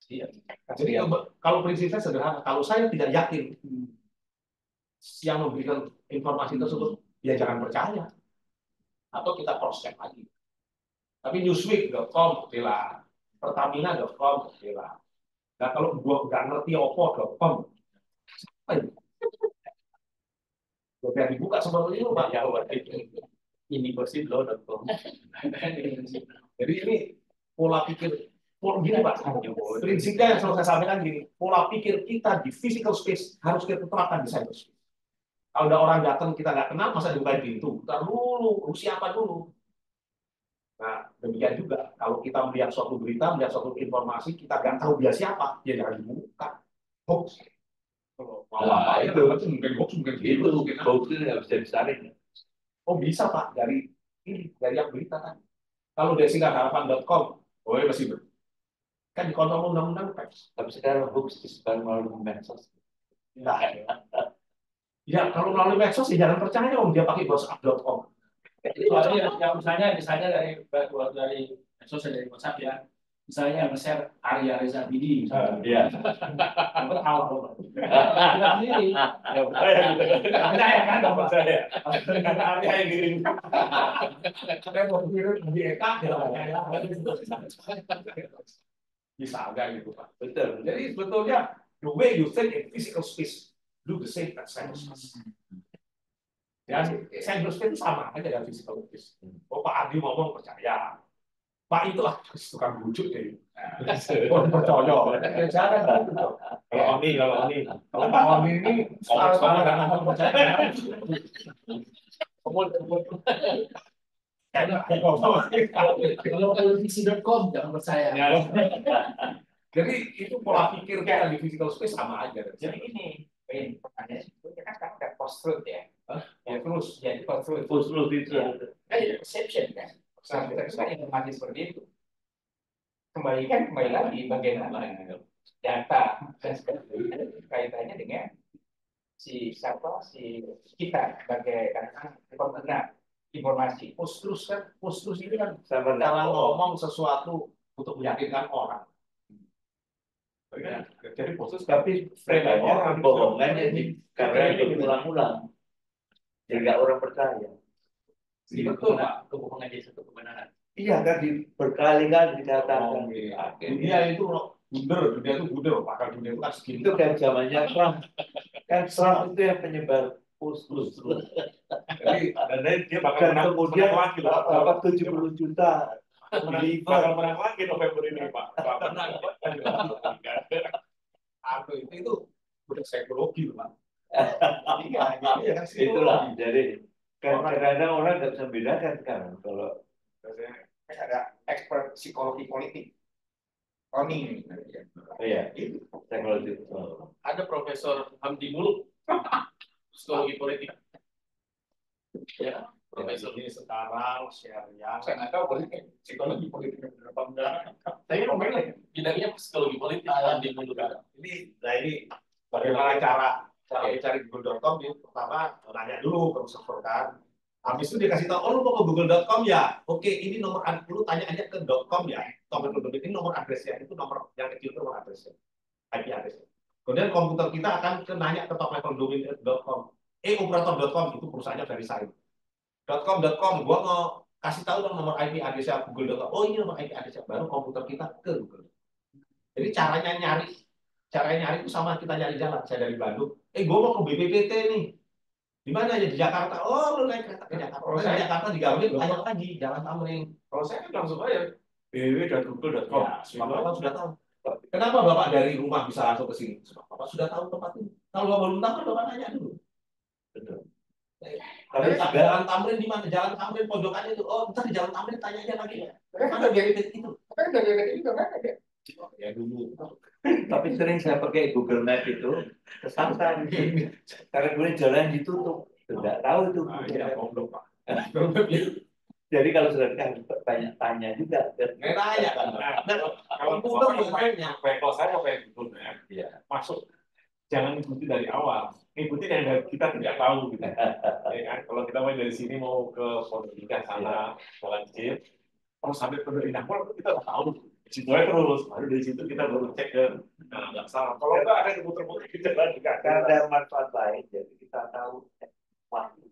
Iya. Jadi kalau prinsip saya sederhana, kalau saya tidak yakin yang memberikan informasi tersebut, ya jangan percaya. Atau kita cross check lagi. Tapi newsweek.com, oke lah. Pertamina.com, oke lah. Nah kalau gua nggak ngerti oppo.com, udah dibuka sebenarnya itu Pak. University.com. Jadi ini pola pikir gini Pak. Prinsipnya yang selalu saya sampaikan gini, pola pikir kita di physical space harus kita terapkan di cyber space. Kalau ada orang datang kita nggak kenal, masa dibukain pintu? Ntar dulu, siapa dulu? Nah, demikian juga kalau kita melihat suatu berita, melihat suatu informasi, kita nggak tahu dia siapa, ya jangan dibuka. Hoax. Kalau mau apa itu mungkin hoax, mungkin Itu hoax itu nggak bisa disaring. Oh bisa Pak, dari yang berita kan. Kalau dari sinarharapan.com, oh ya masih kan dikontrol undang-undang pers. Tapi sekarang hoax disebar melalui medsos. Nah, ya kalau melalui medsos ya jangan percaya om dia pakai whatsapp.com. Soalnya yang misalnya dari medsos dari WhatsApp ya, misalnya nge-share Arya Reza Bidi, Iya. awal sendiri, Ya percaya gitu. percaya kan dong Percaya. Karena Arya yang kirim. Saya mau kirim di EK bisa enggak gitu Pak. Betul. Jadi sebetulnya the way you think in physical space do the same as cyber space. Dan cyber space itu sama aja dengan physical space. Oh Pak Adi ngomong percaya. Pak itu tukang bujuk deh. Oh percaya. Jangan. Kalau Oni. Kalau Pak Oni ini sama dengan percaya. kalau politisi.com jangan percaya. Jadi itu pola pikir kita di physical space sama aja. Jadi ini, pertanyaan sebetulnya kan sekarang ada post-truth ya. Ya terus Jadi post-truth. itu. Kan jadi perception kan. Nah, kita kan informasi seperti itu. Kembali lagi bagaimana data dan sebagainya kaitannya dengan si kita sebagai katakan benar informasi. Post truth ini kan Sama cara ngomong. ngomong sesuatu untuk meyakinkan orang. Jadi post truth Tapi sebenarnya kebohongan yang karena berulang-ulang, sehingga orang percaya. Betul Pak, kebohongan jadi satu kebenaran. Iya kan berkali-kali dikatakan. dunia itu dunia itu bundar, pakar dunia itu kan segini. Itu kan zamannya Trump. Kan Trump itu yang penyebar post truth. Jadi dan dia bakal Dan menang, kemudian menang lagi loh. dapat 70 juta Bakal menang lagi November ini Pak. Menang. Itu udah psikologi loh Pak. Iya kan Itulah. psikologi. Jadi kadang-kadang orang nggak bisa membedakan sekarang kalau Biasanya Ada expert psikologi politik. Tony. iya teknologi. Ada Profesor Hamdi Muluk, psikologi politik. Ya, Profesor. ini sekarang share yang Saya nggak tahu politik psikologi politik berapa enggak. Saya ngomongin bidangnya psikologi politik Hamdi Muluk. ini bagaimana cara cari google.com itu pertama nanya dulu ke server kan. Habis itu dikasih tahu, oh lu mau ke google.com ya? Oke, ini nomor lu tanya aja ke .com ya. Ini nomor addressnya, itu nomor yang kecil itu nomor addressnya, IP addressnya. Kemudian komputer kita akan nanya ke top level domain.com. Operator.com itu perusahaannya dari saya. .com, gua mau kasih tahu dong nomor IP addressnya google.com. Oh ini nomor IP addressnya, baru komputer kita ke Google. Jadi caranya nyari itu sama kita nyari jalan. Saya dari Bandung, gua mau ke BPPT nih. Di mana ya di Jakarta? Oh, lu naik kereta ke Jakarta. Kalau saya Jakarta digabungin tanya lagi Jalan Tamrin. Kalau saya kan langsung aja www.google.com. Ya, Bapak sudah tahu. Kenapa Bapak dari rumah bisa langsung ke sini? Sebab Bapak sudah tahu tempat ini. Kalau Bapak belum tahu, Bapak tanya dulu. Betul. Tapi Jalan Tamrin di mana? Jalan Tamrin pojokannya itu. Oh, ntar di Jalan Tamrin tanya aja lagi ya. Mana BPPT itu? Tapi kan dari itu juga kan ada. Ya dulu. Tapi sering saya pakai Google Map itu kesasar karena kemudian jalan ditutup, tidak tahu itu. Iya, goblok Pak. Jadi kalau sudah harus banyak tanya juga. Nggak tanya kan. Kalau Google mainnya, kalau saya pakai Google Map, Iya. masuk jangan ikuti dari awal, ikuti yang kita tidak tahu gitu. Ya kan? Kalau kita main dari sini mau ke Pondok Indah sana, jalan jeep, terus sampai Pondok Indah Mall kita udah tahu. Situ aja terus, baru dari situ kita baru cek ke, nah nggak salah. Kalau nggak ada muter-muter di jalan juga. Karena ada manfaat lain, jadi kita tahu waktu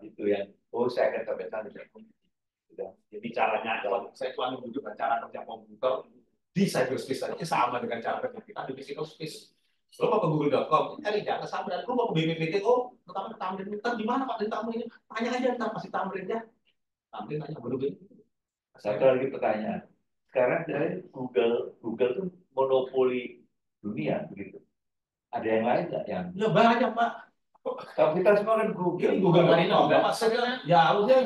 itu yang saya akan sampai sana. Sudah. Jadi caranya adalah saya selalu menunjukkan cara kerja komputer di cyberspace tadi sama dengan cara kerja kita di physical space. Lo mau ke google.com, cari data sama dan lo mau ke BPPT, oh pertama ke Tamrin, ntar di mana Pak di Tamrin ini? Tanya aja ntar pasti Tamrin ya. Tamrin tanya baru gitu. Satu lagi pertanyaan. Sekarang dari Google tuh monopoli dunia begitu. Ada yang lain nggak yang? Ya banyak Pak. Kalau kita semua kan Google. Ini Google Marino, Bapak ya udah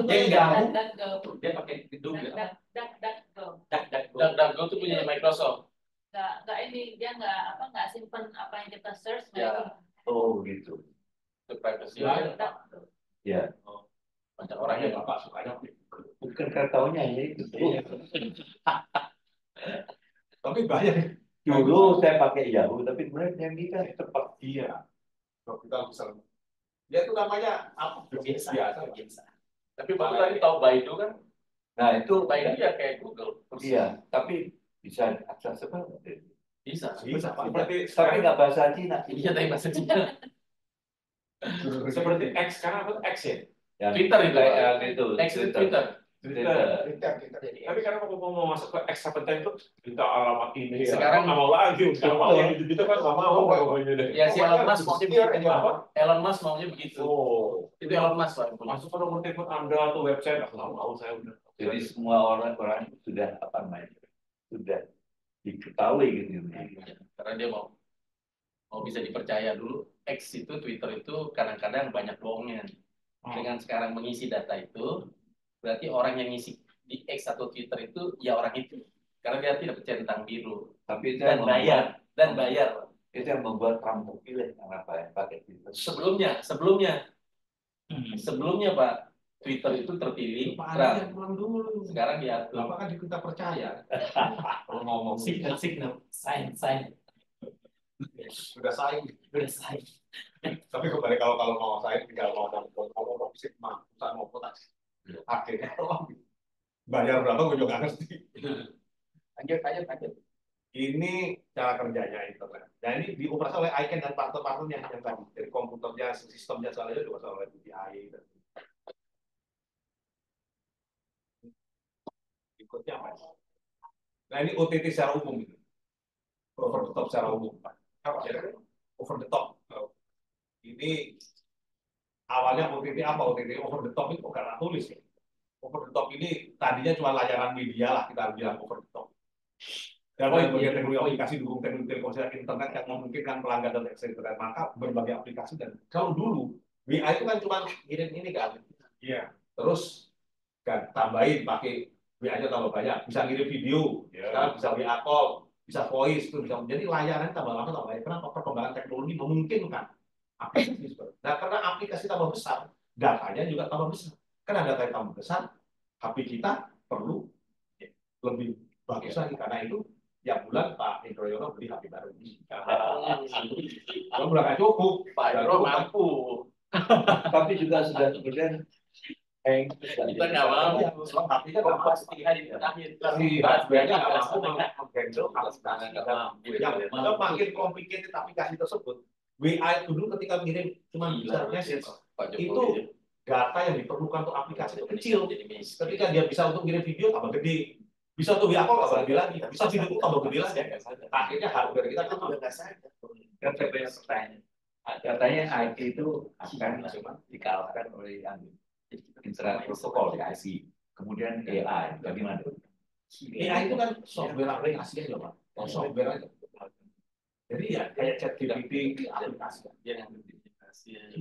Dia pakai gedung ya. DuckDuckGo. DuckDuckGo itu punya Microsoft. Nggak ini dia nggak simpen apa yang kita search. Ya. Oh gitu. Itu privacy. Ya. Banyak orang yang Bapak sukanya. Bukan kartunya ya itu. Tapi banyak. Dulu saya pakai Yahoo, tapi kemudian yang kita cepat. Iya. Kalau kita bisa. Dia itu namanya apa? biasa. Tapi Bapak tadi tahu Baidu kan? Nah itu Baidu ya kayak Google. iya, tapi bisa aksesibel. Bisa. Seperti Tapi nggak bahasa Cina. Iya, tapi bahasa Cina. seperti X sekarang apa X ya? Yang Twitter itu. yang itu. X itu Twitter. Kita jadi. Tapi karena aku mau masuk ke X itu kita alamat ini. Sekarang nggak mau lagi. Sekarang mau yang gitu kan nggak mau pokoknya deh. Ya si Elon Musk maunya begitu. Apa? Elon Musk maunya begitu. Oh, Itu Elon Musk Pak. masuk ke nomor telepon Anda atau website nggak mau saya udah. Jadi semua orang sudah apa namanya? Sudah diketahui gitu. Karena dia mau bisa dipercaya dulu. X itu Twitter itu kadang-kadang banyak bohongnya. Dengan sekarang mengisi data itu, berarti orang yang ngisi di X atau Twitter itu ya orang itu. Karena dia tidak bercentang biru. Tapi itu Dan yang bayar. itu yang membuat Trump terpilih kenapa ya pakai Twitter. Sebelumnya Pak, Twitter itu terpilih. Pak pulang dulu. Sekarang diatur. Bapak kan kita percaya. Kalau ngomong Signal, sign. sudah saing. Tapi kembali kalau mau saing tinggal mau fisik mau kotak. Akhirnya tolong bayar berapa gue juga nggak ngerti. Lanjut. Ini cara kerjanya internet. Nah ini dioperasi oleh ICANN dan partner-partnernya yang tadi dari komputernya, sistemnya soalnya dioperasi oleh BPI. Berikutnya apa? Nah ini OTT secara umum gitu. Over the top secara umum. Over the top. Ini awalnya OTT apa? OTT over the top itu karena tulis ya. Over the top ini tadinya cuma layanan media lah kita bilang over the top. Dan berbagai teknologi aplikasi dukung teknologi telekomunikasi internet yang memungkinkan pelanggan dan akses internet, maka berbagai aplikasi. Dan kalau dulu WA itu kan cuma ngirim ini kan, iya. Terus kan tambahin pakai WA-nya tambah banyak, bisa ngirim video, sekarang bisa WA call, bisa voice, itu bisa. Jadi layanan tambah lama tambah banyak. Kenapa? Perkembangan teknologi memungkinkan aplikasi seperti. Nah karena aplikasi tambah besar, datanya juga tambah besar. Karena data yang tambah besar, HP kita perlu lebih bagus lagi. Karena itu tiap bulan Pak Indro Yono beli HP baru. Kalau udah nggak cukup, Pak Indro mampu. Tapi juga sudah kemudian Kita nggak mau. HP-nya nggak pasti hari terakhir. Si hardware-nya nggak mampu menghandle aplikasi. Maka makin complicated aplikasi tersebut. WA itu dulu ketika ngirim cuma bisa message, itu data yang diperlukan untuk aplikasi itu kecil. Ketika dia bisa untuk ngirim video tambah gede. Bisa tuh WA call tambah gede lagi, bisa video tambah gede lagi. Akhirnya hardware kita kan udah nggak sadar. Dan saya punya pertanyaan. Katanya IT itu akan dikalahkan oleh internet protokol IC, kemudian AI, bagaimana? AI itu kan software aplikasi aja Pak, software aja. Jadi ya kayak ChatGPT aplikasi.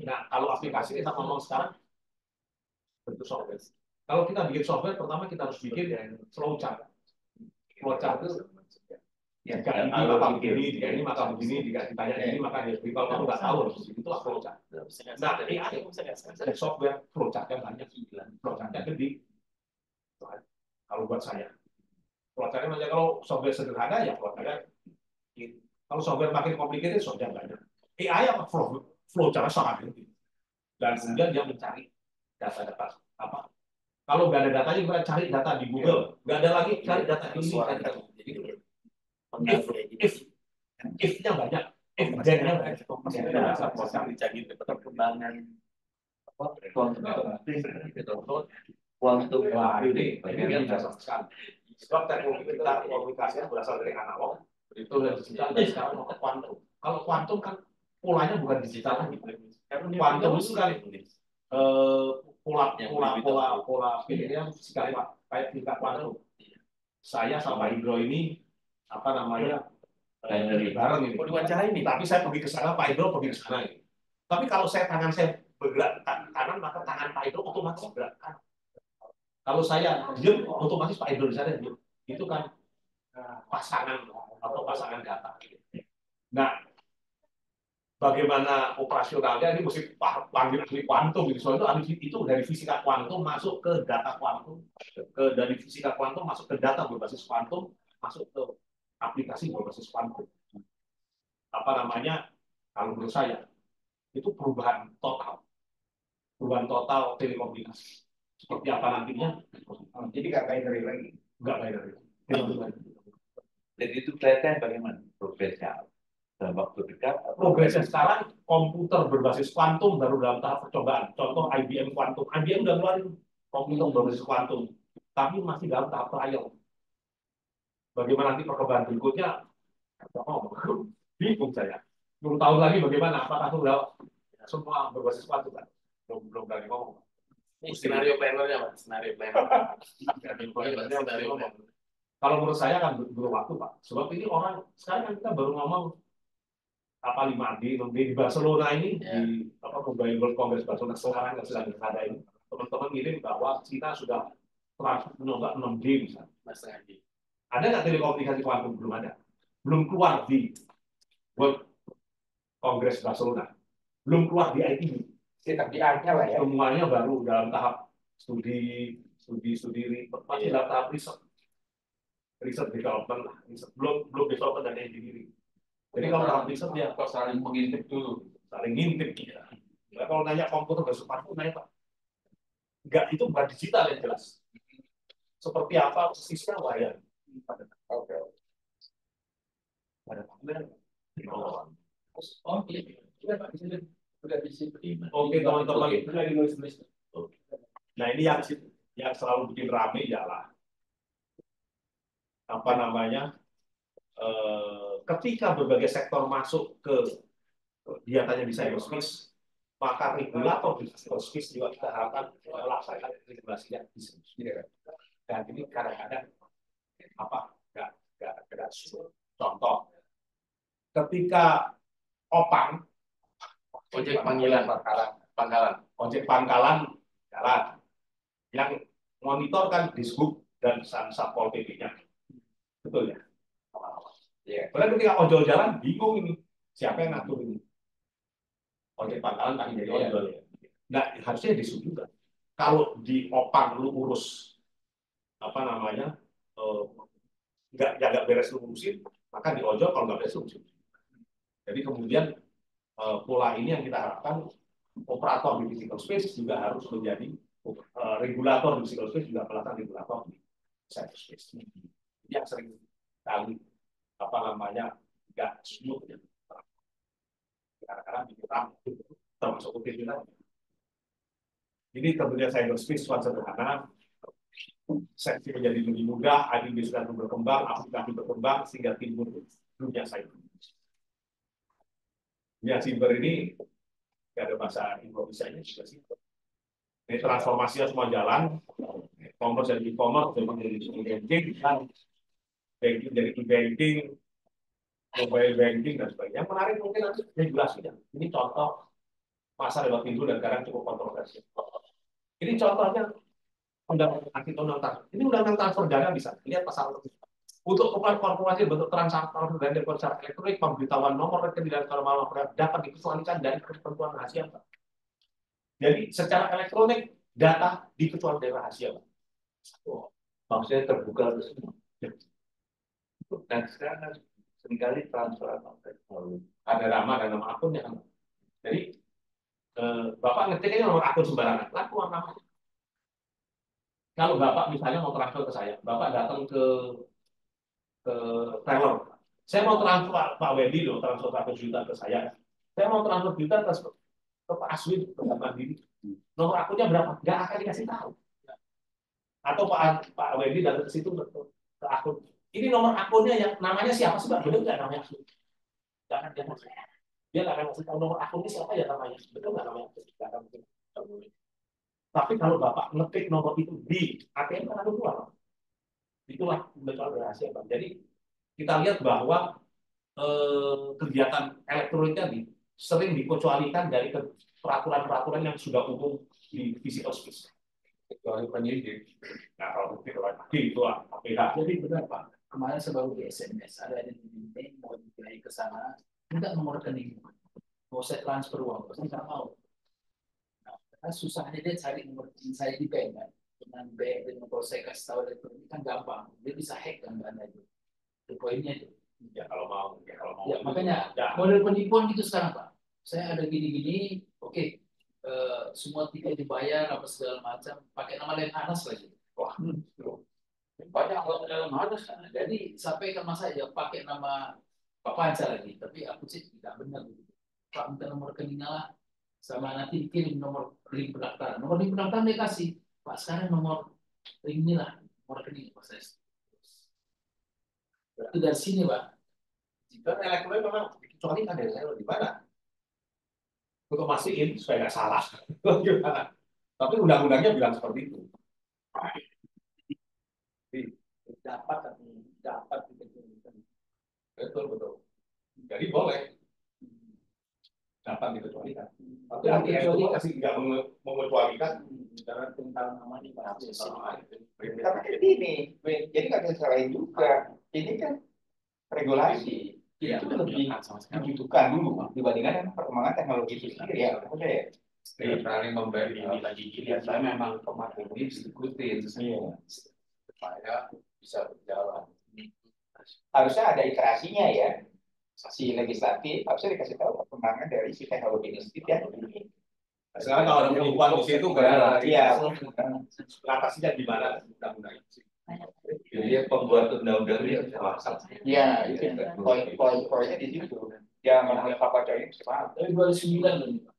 Nah kalau aplikasi kita ngomong sekarang bentuk software. Kalau kita bikin software, pertama kita harus bikin flowchart. Flowchart itu jika ini maka begini, jika ini maka begini, jika ditanya ini maka dia. Kalau kamu nggak tahu harus itulah flowchart. Nah AI ada software flowchartnya banyak, flowchartnya gede. Kalau buat saya, flowchartnya banyak. Kalau software sederhana ya flowchartnya. Kalau software makin complicated, software banyak. AI apa flowchartnya sangat gede. Dan kemudian dia mencari data-data apa? Kalau nggak ada datanya, kita cari data di Google. Nggak ada lagi, cari data di sini. If-nya banyak. If-nya banyak. Perkembangan kuantum ini dasar sekali. Sebab teknologi kita komunikasinya berasal dari analog, itu dari digital, dan sekarang mau ke kuantum. Kalau kuantum kan polanya bukan digital lagi. Kuantum itu kan pola pikirnya sekali kayak tingkat kuantum. Saya sama Indro ini apa namanya bareng ini. Tapi saya pergi ke sana, Pak Indro pergi ke sana. Tapi kalau tangan saya bergerak kanan, maka tangan Pak Indro otomatis bergerak kanan. Kalau saya diam, otomatis Pak Indro di sana diam. Itu kan pasangan atau pasangan data. Nah, bagaimana operasionalnya ini mesti panggil ahli kuantum gitu. Soalnya itu dari fisika kuantum masuk ke data kuantum, dari fisika kuantum masuk ke data berbasis kuantum, masuk ke aplikasi berbasis kuantum. Apa namanya? Kalau menurut saya itu perubahan total telekomunikasi. Seperti apa nantinya? Jadi nggak binary lagi. Nggak binary. Jadi itu kelihatan bagaimana progresnya dalam waktu dekat. Progresnya sekarang komputer berbasis kuantum baru dalam tahap percobaan. Contoh IBM kuantum. IBM udah keluarin komputer berbasis kuantum, tapi masih dalam tahap trial. Bagaimana nanti perkembangan berikutnya? Bingung saya. 10 tahun lagi bagaimana? Apakah sudah semua berbasis kuantum kan? Belum berani ngomong. Ini skenario plannernya, Pak. Skenario planner. Kalau menurut saya kan butuh waktu, Pak. Sebab ini orang sekarang kan kita baru ngomong apa 5D, 6D di Barcelona ini di Mobile World Congress Barcelona sekarang yang sedang ada ini. Teman-teman ngirim bahwa kita sudah mencoba 6D misalnya. Ada nggak telekomunikasi kuantum? Belum ada. Belum keluar di World Congress Barcelona. Belum keluar di ITB. State-of-the-art-nya lah ya. Semuanya baru dalam tahap studi masih dalam tahap riset development lah. Belum development dan engineering. Jadi kalau tahap riset ya saling mengintip dulu, saling ngintip ya. Kalau nanya komputer bersuatu nanya Pak. Enggak, itu bukan digital yang jelas. Seperti apa persisnya wayang. Oke. Ada pamer. Oh iya, sudah Pak, sudah disiplin. Oke teman-teman. Sudah ditulis. Nah ini yang selalu bikin rame ialah apa namanya ketika berbagai sektor masuk ke kegiatannya di cyberspace, maka regulator di cyberspace juga kita harapkan melaksanakan regulasinya di cyberspace. Dan ini kadang-kadang nggak contoh ketika opang Ojek panggilan, ojek pangkalan jalan yang monitor kan Dishub dan Satpol PP-nya, betul ya? Ya. Karena ketika ojol jalan bingung ini siapa yang ngatur ini? Ojek pangkalan kan jadi ojol ya. Nah harusnya Dishub juga. Kalau di opang lu urus apa namanya nggak beres lu urusin, maka di ojol kalau nggak beres lu urusin. Jadi kemudian pola ini yang kita harapkan operator di physical space juga harus menjadi regulator di physical space juga melakukan regulator di cyberspace. Yang sering kali apa namanya nggak smooth ya. Kadang-kadang dibilang termasuk kita. Ini kemudian cyberspace suatu sederhana, seksi menjadi lebih mudah, ID sudah berkembang, aplikasi berkembang sehingga timbul dunia cyber. Dunia cyber ini tidak ada bahasa Indonesia-nya juga sih. Ini transformasinya semua jalan, e-commerce dari e-commerce, dari banking, banking dari e-banking, mobile banking dan sebagainya. Yang menarik mungkin nanti regulasinya. Ini contoh masa lewat pintu dan sekarang cukup kontroversial. Ini contohnya undang-undang ini undang-undang transfer dana bisa lihat pasal untuk korporasi bentuk transfer dan deposit secara elektronik pemberitahuan nomor rekening dan kalau dapat dikecualikan dari ketentuan rahasia. Jadi secara elektronik data dikecualikan dari rahasia. Maksudnya terbuka semua. Dan sekarang seringkali transfer ada nama dan nama akunnya. Jadi Bapak ngetiknya nomor akun sembarangan, laku namanya. Kalau Bapak misalnya mau transfer ke saya, Bapak datang ke Trevor. Saya mau transfer Pak Wendy loh, transfer 100 juta ke saya. Saya mau transfer juta ke Pak Aswin, ke Pak Mandiri. Nomor akunnya berapa? Nggak akan dikasih tahu. Atau Pak Wendy datang ke situ ke akun. Ini nomor akunnya yang namanya siapa sih Pak? Betul nggak namanya Aswin? Nggak akan dia ngasih. Dia nggak akan ngasih tahu nomor akunnya siapa ya namanya. Betul nggak namanya? Nggak akan mungkin. Tapi kalau Bapak ngetik nomor itu di ATM kan ada dua. Itulah betul rahasia Bang. Jadi kita lihat bahwa kegiatan elektronik tadi sering dikecualikan dari peraturan-peraturan yang sudah umum di physical space. Kecuali penyidik. Nah kalau bukti itu APH. Jadi benar Pak, kemarin saya baru di SMS ada yang diminta mau dikirim ke sana, minta nomor rekening, mau saya transfer uang, saya nggak mau. Nah, susahnya dia cari nomor rekening saya di bank kan. Dengan bank dengan kalau saya kasih tahu elektronik kan gampang, dia bisa hack kan dana itu. Itu poinnya itu. Ya kalau mau, Ya, makanya model penipuan gitu sekarang Pak. Saya ada gini-gini, oke, semua tiket dibayar apa segala macam, pakai nama Lemhanas lagi. Wah, banyak kalau Lemhanas. Jadi sampaikan masa ya pakai nama Pak Panca lagi, tapi aku sih tidak benar. Pak minta nomor rekeningnya lah, sama nanti dikirim nomor link pendaftaran. Nomor link pendaftaran dia kasih. Pak sekarang nomor link ini lah, nomor rekening Pak saya. Itu dari sini Pak. Jika elektronik memang dikecualikan dari saya di mana? Untuk mastiin supaya nggak salah. Gimana? Tapi undang-undangnya bilang seperti itu. Dapat dikecualikan. Betul. Jadi boleh dapat dikecualikan. Tapi Ya, itu masih nggak mengecualikan karena tentang namanya Pak. Tapi ini, jadi nggak bisa salahin juga. Ini kan regulasi. Iya, Itu lebih dibutuhkan dulu dibandingkan perkembangan teknologi itu sendiri ya. Maksudnya ya. Saling memberi ini lagi ya saya memang kemarin ini ikutin supaya bisa berjalan. Harusnya ada iterasinya ya. Si legislatif harusnya dikasih tahu perkembangan dari si teknologi ini. Sekarang kalau ada penipuan di situ, Iya. mengatasinya gimana undang-undang itu? Jadi pembuat undang-undang itu masalah. Iya, itu poin-poinnya di situ. Yang namanya Papa Coy itu semangat. Dari 2009 loh.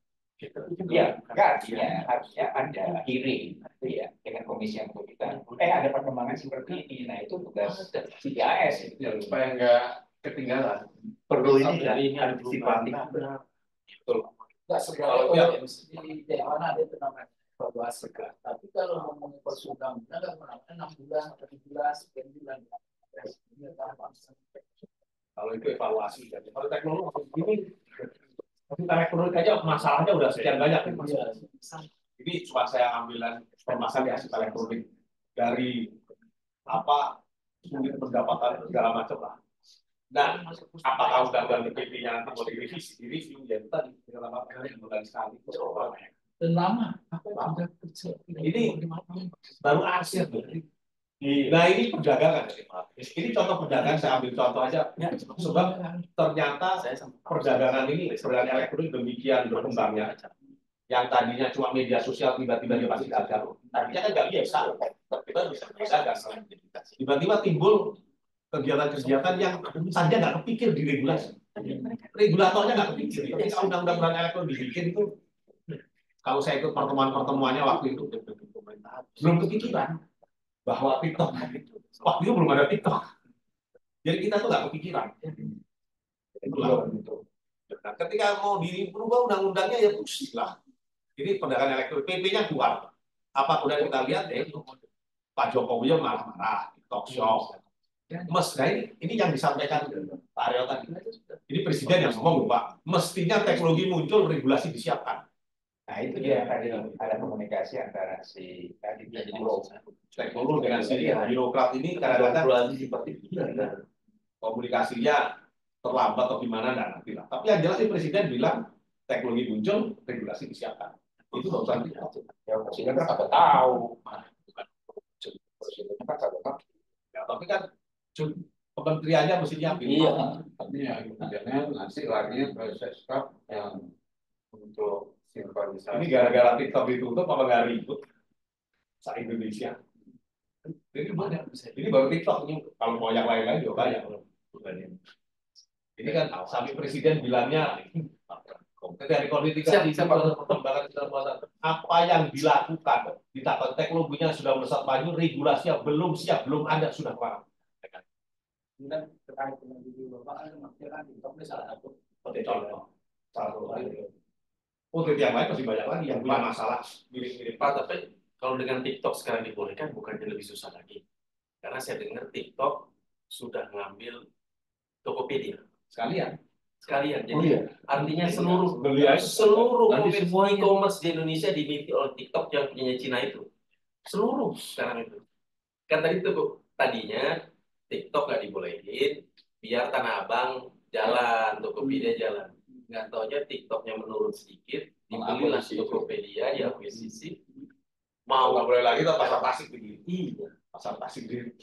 Iya, enggak artinya harusnya ada hearing ya dengan komisi yang kita. Ada perkembangan seperti ini. Nah itu tugas CIS itu. Ya, supaya nggak ketinggalan. Perlu ini dari antisipatif. Betul. Nggak seberapa di Dewan ada itu namanya evaluasi. Tapi kalau ngomongin perundang-undang kan namanya 6 bulan, 17, 9 bulan. Kalau itu evaluasi, kalau teknologi ini, teknologi aja masalahnya udah sekian banyak. Ini cuma saya ambilan permasalahan di aspek elektronik dari apa unit pendapatan segala macam lah. Nah, apakah undang-undang DPP-nya nanti mau direview ya itu tadi dengan lama bulan sekali. Dan lama. Ini baru arsip. Nah ini perdagangan. Ini contoh perdagangan, saya ambil contoh aja. Sebab ternyata perdagangan ini perdagangan elektronik demikian berkembangnya. Yang tadinya cuma media sosial tiba-tiba dia pasti gagal. Tadinya kan nggak biasa. Kita bisa gagal. Tiba-tiba timbul kegiatan-kegiatan yang saja nggak kepikir di regulasi. Regulatornya nggak kepikir. Ketika undang-undang elektronik dibikin itu, kalau saya ikut pertemuan-pertemuannya waktu itu belum kepikiran bahwa TikTok waktu itu belum ada TikTok. Jadi kita tuh nggak kepikiran. Nah, ketika mau dirubah undang-undangnya ya pusing lah. Ini perdagangan elektronik, PP-nya keluar. Apa udah kita lihat Pak Jokowi marah-marah, TikTok show. Mas, nah ini yang disampaikan Pak Aryo tadi. Ini presiden yang ngomong Pak, mestinya teknologi muncul, regulasi disiapkan. Nah itu dia tadi ada komunikasi antara si teknologi dengan si birokrat ini kadang-kadang komunikasinya terlambat atau gimana nggak ngerti lah. Tapi yang jelas sih presiden bilang teknologi muncul, regulasi disiapkan. Itu nggak usah ya presiden kan nggak tahu. Ya, tapi kan kementeriannya mesti nyiapin. Iya, tapi ya jangan nanti lagi proses yang untuk sinkronisasi. Ini gara-gara TikTok ditutup apa nggak ribut sa Indonesia? Ini baru TikTok ini, kalau mau yang lain-lain juga banyak. Ini kan sampai presiden bilangnya dari politika apa yang dilakukan di tahap teknologinya sudah melesat maju, regulasinya belum siap, belum ada, sudah kurang. Kemudian terkait dengan video Bapak kan TikTok ini salah satu contoh. OTT yang lain masih banyak lagi yang punya masalah mirip-mirip. Pak, tapi kalau dengan TikTok sekarang dibolehkan bukannya lebih susah lagi? Karena saya dengar TikTok sudah mengambil Tokopedia sekalian. Jadi artinya seluruh e-commerce di Indonesia dimiliki oleh TikTok yang punya Cina itu. Seluruh sekarang itu. Kan tadi tuh tadinya TikTok nggak dibolehin, biar Tanah Abang jalan, Tokopedia jalan. Nggak taunya TikToknya menurun sedikit, dibelilah Tokopedia, diakuisisi. Mau nggak boleh lagi tuh pasar tasik begini. Iya, pasar tasik di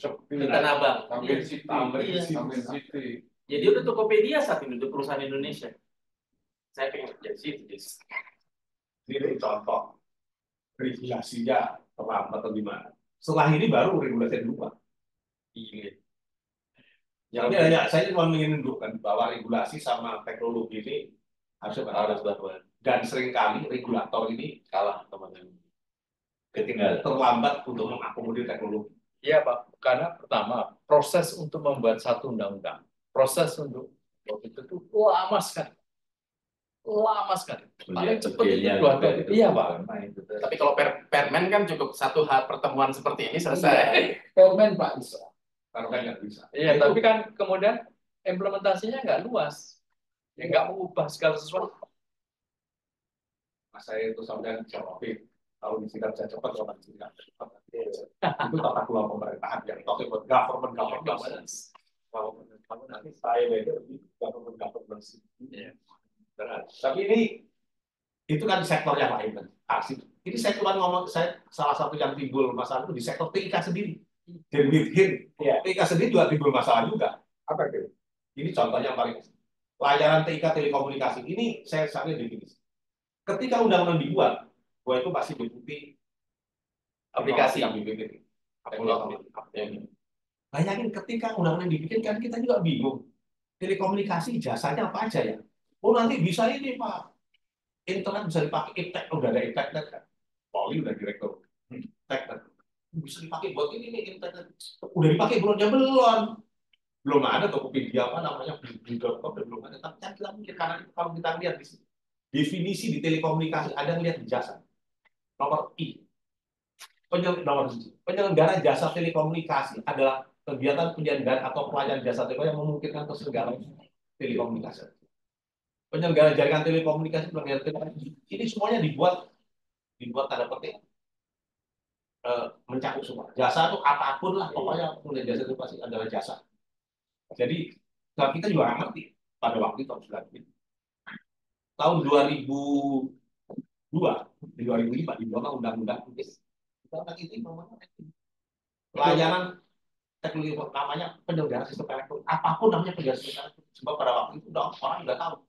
Tanah Abang. Tamrin City. Jadi udah Tokopedia saat ini, udah perusahaan Indonesia. Saya pengen kerja di situ. Ini contoh regulasinya terlambat atau gimana. Setelah ini baru regulasi berubah. Iya. Saya cuma ingin menunjukkan bahwa regulasi sama teknologi ini harus berbarengan. Dan seringkali regulator ini kalah teman-teman. Ketinggalan. Terlambat untuk mengakomodir teknologi. Iya Pak, karena pertama proses untuk membuat satu undang-undang, proses untuk itu tuh lama sekali. Paling cepat itu 2 tahun. Iya Pak. Tapi kalau permen kan cukup satu pertemuan seperti ini selesai. Permen Pak bisa. Kalau kan nggak bisa. Iya, tapi kan kemudian implementasinya nggak luas, ya nggak mengubah segala sesuatu. Mas saya itu sampai jawabin. Kalau disingkat saya cepat, kalau disingkat cepat. Itu tata kelola pemerintahan yang talking about governance. Kalau nanti saya itu government governance. Tapi ini itu kan sektor yang lain kan. Ini saya cuma ngomong, saya salah satu yang timbul masalah itu di sektor TIK sendiri. Dan TIK sendiri juga timbul masalah juga. Apa itu? Ini contohnya yang paling layanan TIK telekomunikasi. Ini saya definisi. ketika undang-undang dibuat, bahwa itu pasti diikuti Aplikasi. yang BPPT. Bayangin ketika undang-undang dibikin kan kita juga bingung. Telekomunikasi jasanya apa aja ya? Oh nanti bisa ini Pak. Internet bisa dipakai iptek, udah ada iptek kan? Poli udah direktur iptek kan? Bisa dipakai buat ini internet. Udah dipakai belum? Belum ada Tokopedia apa namanya Blibli.com belum ada. Tapi kan kita mikir karena kalau kita lihat di sini, definisi di telekomunikasi ada lihat di jasa. Nomor I. Penyelenggara jasa telekomunikasi adalah kegiatan penyelenggaraan atau pelayanan jasa telekomunikasi yang memungkinkan kesenggaraan telekomunikasi. Penyelenggara jaringan telekomunikasi, ini semuanya dibuat tanda petik mencakup semua. Jasa itu apapun lah, pokoknya penyelenggara jasa itu pasti adalah jasa. Jadi kita juga ngerti pada waktu itu tahun 2002, di 2005 dibuat undang-undang layanan teknologi namanya penyelenggara sistem elektronik, apapun namanya penyelenggara sistem elektronik. Sebab pada waktu itu orang sudah tahu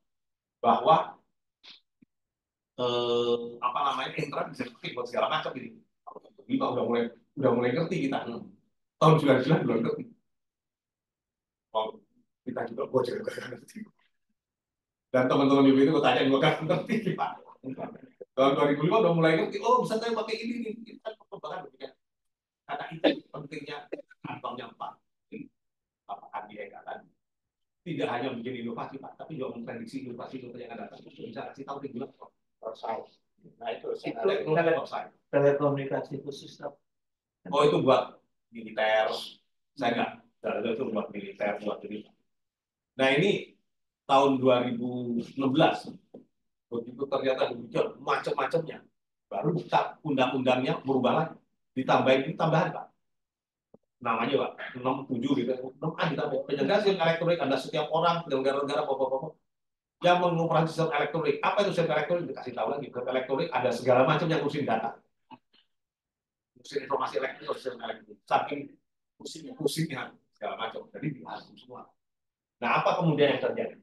bahwa apa namanya internet bisa dipakai buat segala macam ini. Kita udah mulai ngerti kita. Tahun 99 belum ngerti. Oh, kita juga bocor ngerti. Dan teman-teman itu gue tanya gue kan ngerti Pak. Tahun 2005 udah mulai ngerti. Oh bisa saya pakai ini. Kita perkembangan begini. Karena itu pentingnya kantongnya Pak. Pak Andi Eka tadi. Tidak hanya bikin inovasi Pak, tapi juga memprediksi inovasi yang akan datang. Bisa kasih tahu di bulan Nah itu telekomunikasi khusus. Oh itu buat militer. Saya enggak. Itu buat militer, buat ini. Nah ini tahun 2016 begitu ternyata muncul macam-macamnya. Baru undang-undangnya berubah lagi. Ditambahin tambahan Pak. Namanya Pak 67 gitu. 6A ditambah. Penyelenggara sistem elektronik ada setiap orang penyelenggara pokok-pokok yang mengoperasi sistem elektronik. Apa itu sistem elektronik? Dikasih tahu lagi. Sistem elektronik ada segala macam yang ngurusin data. Ngurusin informasi elektronik, sistem elektronik. Saking pusingnya segala macam. Jadi dibahas semua. Nah, apa kemudian yang terjadi?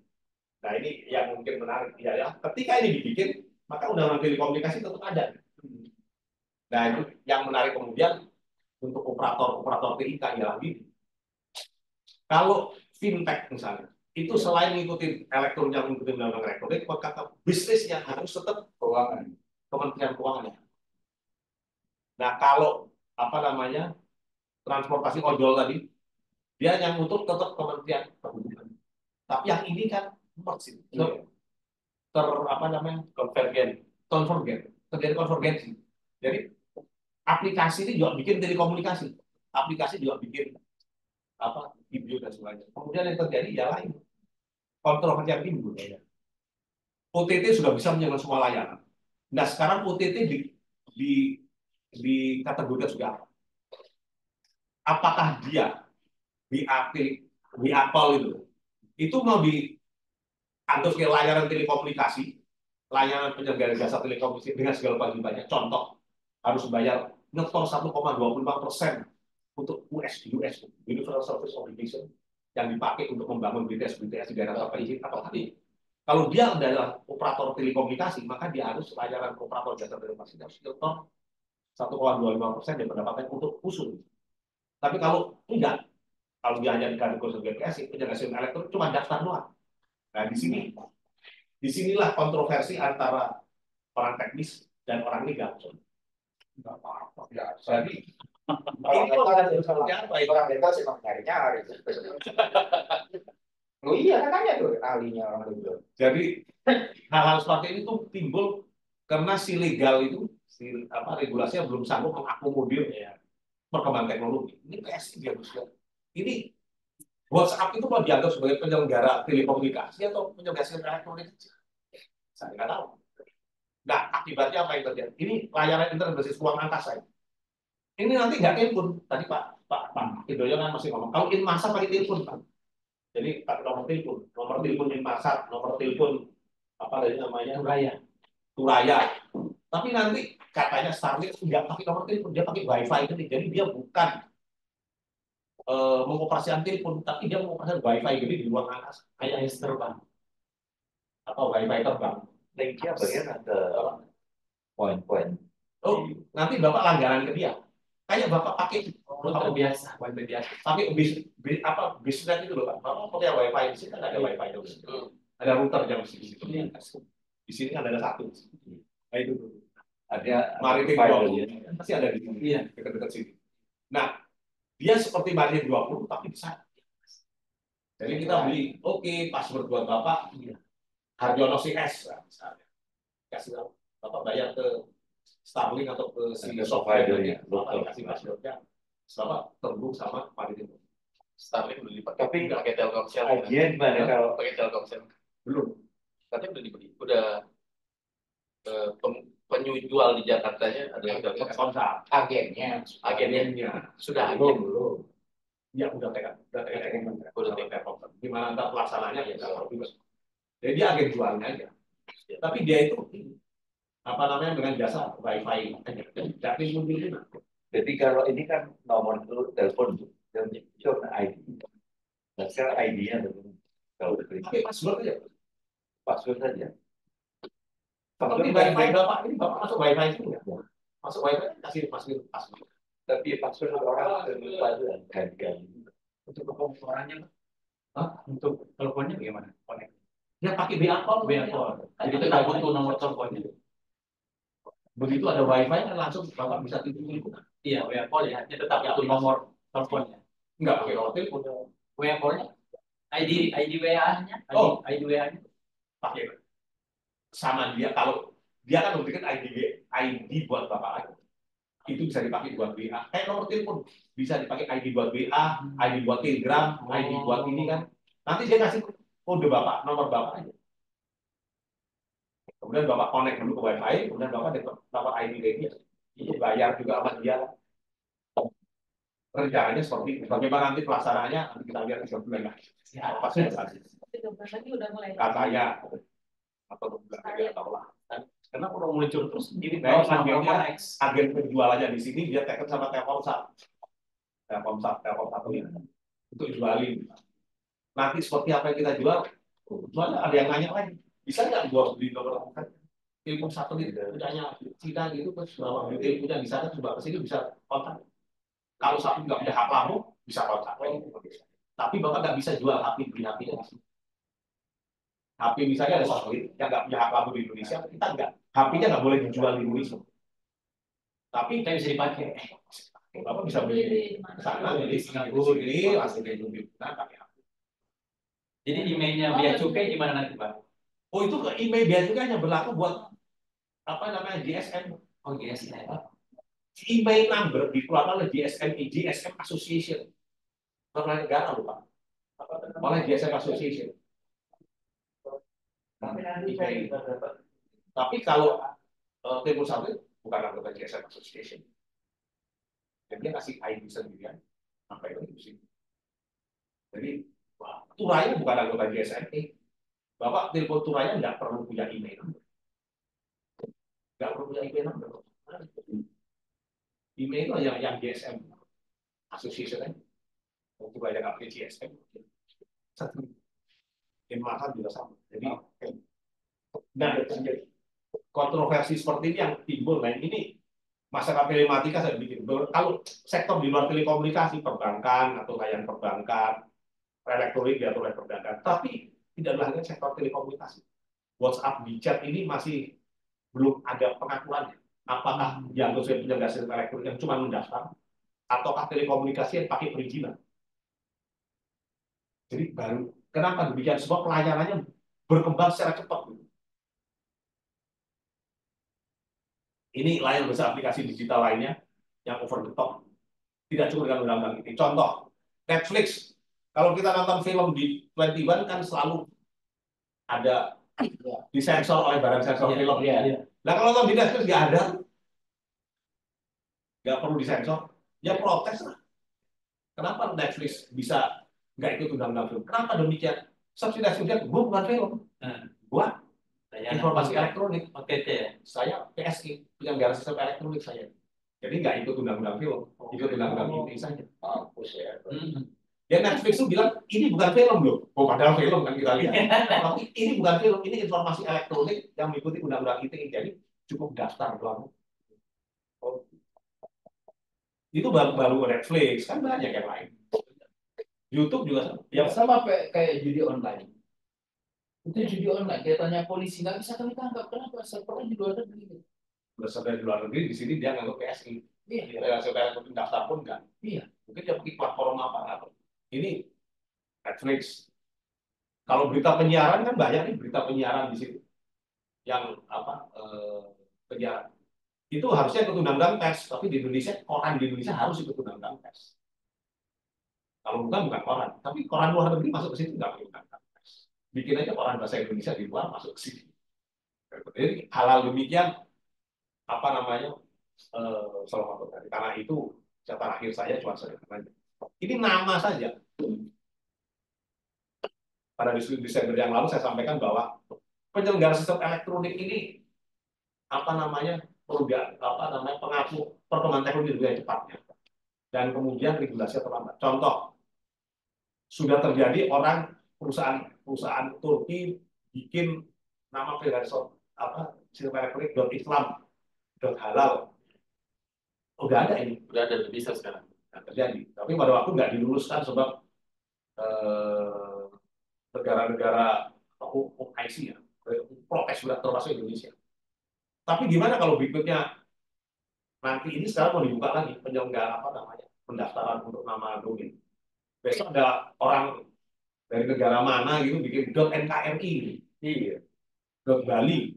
Nah, ini yang mungkin menarik. Ya, ketika ini dibikin, maka undang-undang telekomunikasi tetap ada. Nah, itu yang menarik kemudian untuk operator TIK ialah ini. Kalau fintech misalnya, itu selain mengikuti elektronik yang mengikuti undang-undang elektronik, maka bisnisnya harus tetap keuangan, Kementerian Keuangan. Nah, kalau apa namanya transportasi ojol tadi, dia yang untuk tetap Kementerian Perhubungan. Tapi yang ini kan terjadi konvergensi. Jadi aplikasi ini juga bikin telekomunikasi, aplikasi juga bikin video dan sebagainya. Kemudian yang terjadi ya lain. Kontroversi yang timbul. OTT sudah bisa menyalurkan semua layanan. Nah sekarang OTT di kategorikan sudah apa? Apakah dia di Apple itu mau dianggap sebagai layanan telekomunikasi, layanan penyelenggara jasa telekomunikasi dengan segala kewajibannya. Contoh harus bayar nyetor 1,25% untuk US Universal Service Obligation yang dipakai untuk membangun BTS di daerah tanpa izin atau tadi. Kalau dia adalah operator telekomunikasi, maka dia harus layanan operator jasa telekomunikasi harus nyetor 1,25% dari pendapatan untuk usul. Tapi kalau enggak, kalau dia hanya di kategori BPS, penyelenggara elektronik cuma daftar doang. Nah disinilah kontroversi antara orang teknis dan orang legal. Enggak apa-apa ya. Jadi orang legal sih nyari-nyari. Oh iya katanya tuh ahlinya orang legal. Jadi hal-hal seperti ini tuh timbul karena si legal itu regulasinya belum sanggup mengakomodir perkembangan teknologi. Ini PSI dia harusnya. Ini WhatsApp itu mau dianggap sebagai penyelenggara telekomunikasi atau penyelenggara sistem elektronik? Saya nggak tahu. Nah, akibatnya apa yang terjadi? Ini layanan internet berbasis ruang angkasa. Ini nanti nggak telepon. Tadi Pak Idoyo kan masih ngomong. Kalau Inmarsat pakai telepon, Pak. Jadi pakai nomor telepon Inmarsat, nomor telepon apa tadi namanya? Turaya. Tapi nanti katanya Starlink nggak pakai nomor telepon, dia pakai WiFi gitu. Jadi dia bukan mengoperasikan telepon, tapi dia mengoperasikan WiFi jadi di luar angkasa, kayak terbang atau WiFi terbang. linknya bagaimana ke poin-poin? Oh, nanti Bapak langganan ke dia. Kayak Bapak pakai Terbiasa, wifi biasa. pakai bisnet itu loh Pak. Bapak pakai wifi di sini kan ada wifi dong. Ada router yang di situ. Di sini kan ada satu. Nah itu Ada Maritim provider 20 pasti ada di sini, Iya. dekat-dekat sini. Nah, dia seperti Maritim 20 tapi bisa. Jadi kita beli, oke, password buat Bapak, Harjono CS, misalnya. Kasih tahu, Bapak bayar ke Starlink atau ke si Ke software provider-nya, Bapak betul. kasih passwordnya, Bapak terhubung sama Maritim. Starlink udah dipakai. Tapi pakai Telkomsel. kajian gimana kalau Pakai Telkomsel. Belum. Katanya udah dibeli. Udah penjual di Jakartanya ada yang Telkomsel. Agennya. Agennya Sudah belum, agen. belum. Ya udah tekan gimana ntar pelaksananya ya nggak tahu juga. Jadi dia agen jualnya aja. Tapi dia itu apa namanya dengan jasa wifi aja. Tapi mungkin jadi kalau ini kan nomor itu telepon dan itu ID. Nah, sekarang ID-nya kalau dibeli pakai password aja. password saja. Seperti wifi Bapak ini Bapak masuk wifi itu ya. Masuk wifi kasih password. Tapi password orang lupa itu ganti-ganti. Untuk pengumpulannya, untuk teleponnya bagaimana? Connect. Dia pakai BA call. Jadi kita butuh nomor teleponnya. Begitu ada wifi kan langsung Bapak bisa tidur. Iya, WA call ya. Dia tetap butuh nomor teleponnya. Enggak pakai nomor telepon. WA call-nya, ID WA-nya, Oh. ID WA-nya. Pakai sama dia kalau dia kan memberikan ID buat Bapak aja. Itu bisa dipakai buat WA. Kayak nomor telepon bisa dipakai ID buat WA, ID buat Telegram, ID buat ini kan. Nanti dia kasih kode Bapak, nomor Bapak aja. Kemudian Bapak connect dulu ke Wi-Fi, kemudian Bapak dapat ID dia. Itu bayar juga sama dia. Rencananya seperti itu. Bagaimana nanti pelaksanaannya nanti kita lihat 3 bulan lagi. Pas lagi. 3 bulan lagi udah mulai. Katanya atau 2 bulan lagi atau lah. Karena udah muncul terus ini Nah, agen penjualannya di sini dia teken sama Telkomsel ini untuk jualin. Nanti seperti apa yang kita jual, ada yang nanya lagi, bisa nggak gua beli nomor telepon satelit punyanya Cina gitu, terus bawa punya di sana coba ke sini bisa kontak. Kalau satu nggak punya hak lama, bisa kontak. Tapi Bapak nggak bisa jual beli HP-nya di sini. HP misalnya ada satelit yang nggak punya hak lama di Indonesia, kita nggak. HP-nya nggak boleh dijual di Indonesia. Tapi bisa dipakai. Bapak bisa beli di sana, di Singapura ini langsung dijual pakai HP. Jadi emailnya Bea Cukai gimana nanti Pak? Oh itu email Bea Cukai hanya berlaku buat apa namanya GSM. Oh GSM. Email number dikeluarkan oleh GSM Association. Bukan negara loh Pak. Oleh GSM Association. Tapi kalau Tempo Satelit bukan anggota GSM Association. Dan dia kasih ID sendirian sampai itu sih. Jadi Turaya bukan anggota GSM. Bapak telepon Turaya nggak perlu punya email. Nggak perlu punya email. Email itu yang GSM Association kan. Turaya nggak punya GSM. Satu. Mahal juga sama. Jadi nah, kontroversi seperti ini yang timbul, nah ini masyarakat telematika saya bikin. Kalau sektor di luar telekomunikasi, perbankan atau layanan perbankan, elektronik diatur oleh perbankan, tapi tidak hanya sektor telekomunikasi. WhatsApp di chat ini masih belum ada pengakuannya. Apakah dianggap sebagai penyelenggara sistem elektronik yang cuma mendaftar, ataukah telekomunikasi yang pakai perizinan? Jadi baru kenapa demikian? Sebab pelayanannya berkembang secara cepat. Ini layar besar aplikasi digital lainnya yang over the top. Tidak cukup dengan undang-undang ini. Contoh, Netflix. Kalau kita nonton film di 21 kan selalu ada disensor oleh badan sensor film. Nah kalau nonton di Netflix nggak ada, nggak perlu disensor, ya protes lah. Kenapa Netflix bisa nggak ikut undang-undang film? Kenapa demikian? Subsidi gue bukan film, gue informasi elektronik, OTT ya. Saya PSI, penyelenggara sistem elektronik saya. Jadi nggak ikut undang-undang film, ikut undang-undang ini saja. Mampus ya. Ya Netflix tuh bilang ini bukan film loh. Oh, padahal film kan kita lihat. Tapi ini bukan film, ini informasi elektronik yang mengikuti undang-undang ITE. Jadi cukup daftar doang. Oh, itu baru Netflix, kan banyak yang lain. YouTube juga sama. Yang sama kayak judi online. Itu judi online, dia tanya polisi, nggak bisa kami tangkap. Kenapa? Servernya di luar negeri. Berasal dari luar negeri, di sini dia nggak PSI. Iya. Saudara daftar pun kan. Iya. Mungkin dia pakai platform apa? Ini Netflix. Kalau berita penyiaran kan banyak nih berita penyiaran di situ. Yang penyiaran. Itu harusnya ikut undang-undang pers, tapi di Indonesia, koran di Indonesia harus ikut undang-undang pers. Kalau bukan koran, tapi koran luar negeri masuk ke situ nggak pakai undang-undang pers. Bikin aja koran bahasa Indonesia di luar masuk ke sini. Jadi halal demikian Selamat tadi. Karena itu catatan akhir saya cuma sederhana. Ini nama saja. Pada diskusi Desember yang lalu saya sampaikan bahwa penyelenggara sistem elektronik ini pengaku perkembangan teknologi juga yang cepatnya. Dan kemudian regulasi terlambat. Contoh, sudah terjadi perusahaan Turki bikin nama sistem elektronik .islam.halal. Udah ada ini. Udah ada, bisa sekarang. Terjadi. Tapi pada waktu nggak diluluskan sebab negara-negara hukum IC ya, protes sudah termasuk Indonesia. Tapi gimana kalau berikutnya nanti ini sekarang mau dibuka lagi penyelenggara pendaftaran untuk nama domain. Besok ada orang dari negara mana gitu bikin .nkri, iya, .bali,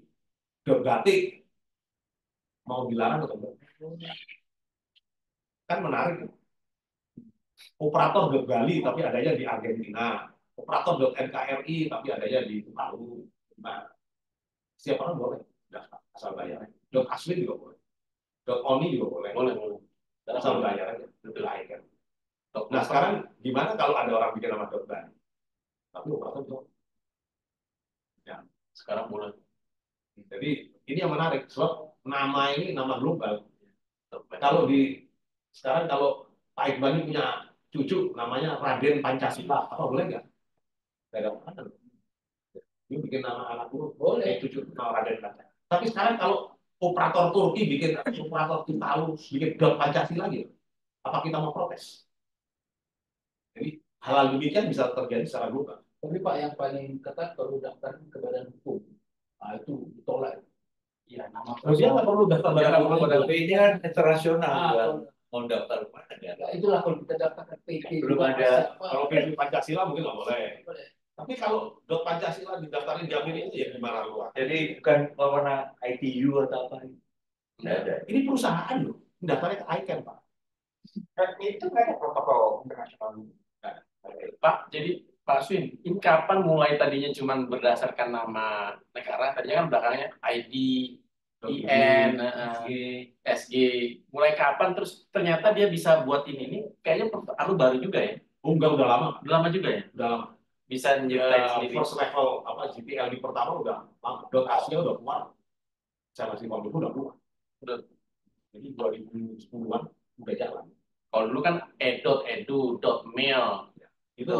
.batik, mau dilarang atau enggak? Kan menarik. Operator .bali tapi adanya di Argentina, operator .nkri tapi adanya di Palu. Nah, setiap orang boleh daftar asal bayar. .asli juga boleh. .oni juga boleh. Boleh. Asal bayar aja, lebih lain kan. Nah sekarang gimana kalau ada orang bikin nama .bali? Tapi operator juga. Ya, sekarang boleh. Jadi ini yang menarik. Sebab nama ini nama global. Kalau sekarang kalau Pak Iqbal ini punya cucu namanya Raden Pancasila, apa boleh nggak? Tidak ada apa-apa. Ini bikin nama anak guru boleh, cucu nama Raden Pancasila. Tapi sekarang kalau operator Turki bikin operator Tuvalu bikin Pancasila gitu, apa kita mau protes? Jadi hal demikian bisa terjadi secara global. Tapi Pak, yang paling ketat perlu daftar ke badan hukum. Nah, itu ditolak. Iya, nama dia nggak perlu daftar badan hukum. Tapi ini kan internasional, mau daftar mana ya? Itulah kalau kita daftar ke PT. Belum ada. Kalau PT Pancasila mungkin nggak boleh. Tapi kalau Pancasila didaftarin di Amerika itu ya gimana luar? Jadi bukan warna ITU atau apa? Nggak ada. Ini perusahaan loh, daftarnya ke ICANN Pak. Itu nggak ada protokol internasional. Pak, jadi Pak Swin, ini kapan mulai tadinya cuma berdasarkan nama negara, tadinya kan belakangnya ID, IN, SG, mulai kapan terus ternyata dia bisa buat ini kayaknya baru juga ya? Enggak, udah lama. Udah lama juga ya? Udah lama. Bisa nyeritain sendiri. First level GPL di pertama udah .asnya udah keluar. Saya masih mau udah keluar. Jadi 2010-an udah jalan. Kalau dulu kan .edu, .mail. Itu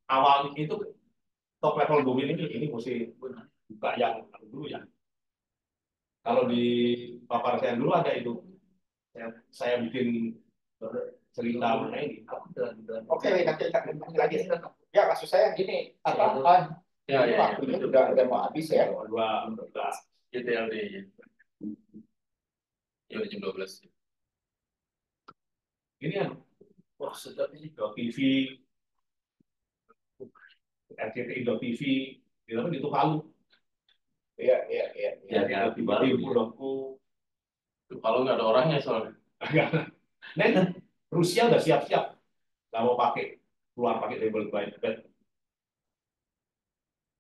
awal itu top level domain ini mesti buka yang dulu ya. Kalau di paparan saya dulu ada itu. Saya bikin cerita mengenai ini. Oke, nanti lagi. Ya, maksud saya gini, Ya, waktunya udah mau habis ya. 12. GTLD ya. Ya udah jam 12. Ini yang wah sedap ini TV, RCTI.TV, di dalam itu Palu. Iya. Ya, di Palu. Palu nggak ada orangnya soalnya. Nah, Rusia udah siap-siap, nggak mau keluar pakai label by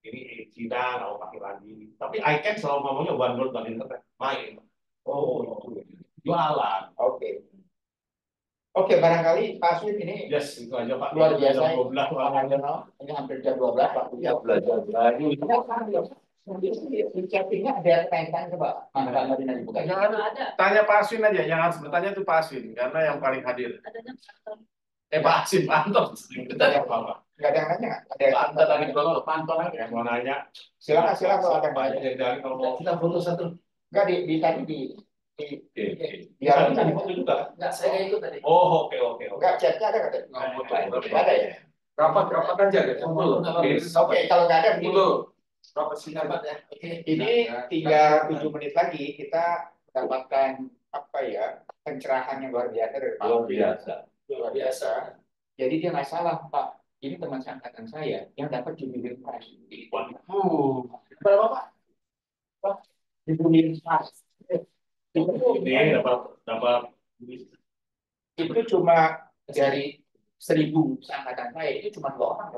ini Cina nggak mau pakai lagi. Tapi ICANN selalu ngomongnya one world one internet, main. Oh, itu jualan. Oke, barangkali Pak Swin ini Yes, itu aja Pak. luar biasa. Jam 12 Ini hampir jam 12 waktunya. Belajar lagi. Chattingnya ada kaitan coba. Mbak Marina dibuka. Jangan ada. Tanya Pak Aswin aja, yang harus bertanya itu Pak Aswin karena yang paling hadir. Adanya kantor. Pak Hasim Anton. Nggak ada yang nanya nggak? Ada yang Anton lagi dulu, Anton lagi. Yang mau nanya, silakan kalau ada yang nanya. dari kalau mau Kita foto satu. Nggak di tadi di Iya, tadi foto juga. Enggak, saya nggak ikut tadi. Oh, oke. nggak chatnya ada nggak? Nggak ada ya. Rapat aja deh. Oke, kalau nggak ada begini. Rapat singkat ya. Ini tinggal 7 menit lagi kita mendapatkan apa ya pencerahan yang luar biasa dari Pak. Luar biasa. Jadi dia nggak salah Pak. Ini teman seangkatan saya yang dapat jubilee prize. Berapa Pak? Pak, jubilee prize. Ini dapat Itu cuma dari 1.000 seangkatan saya itu cuma 2 orang.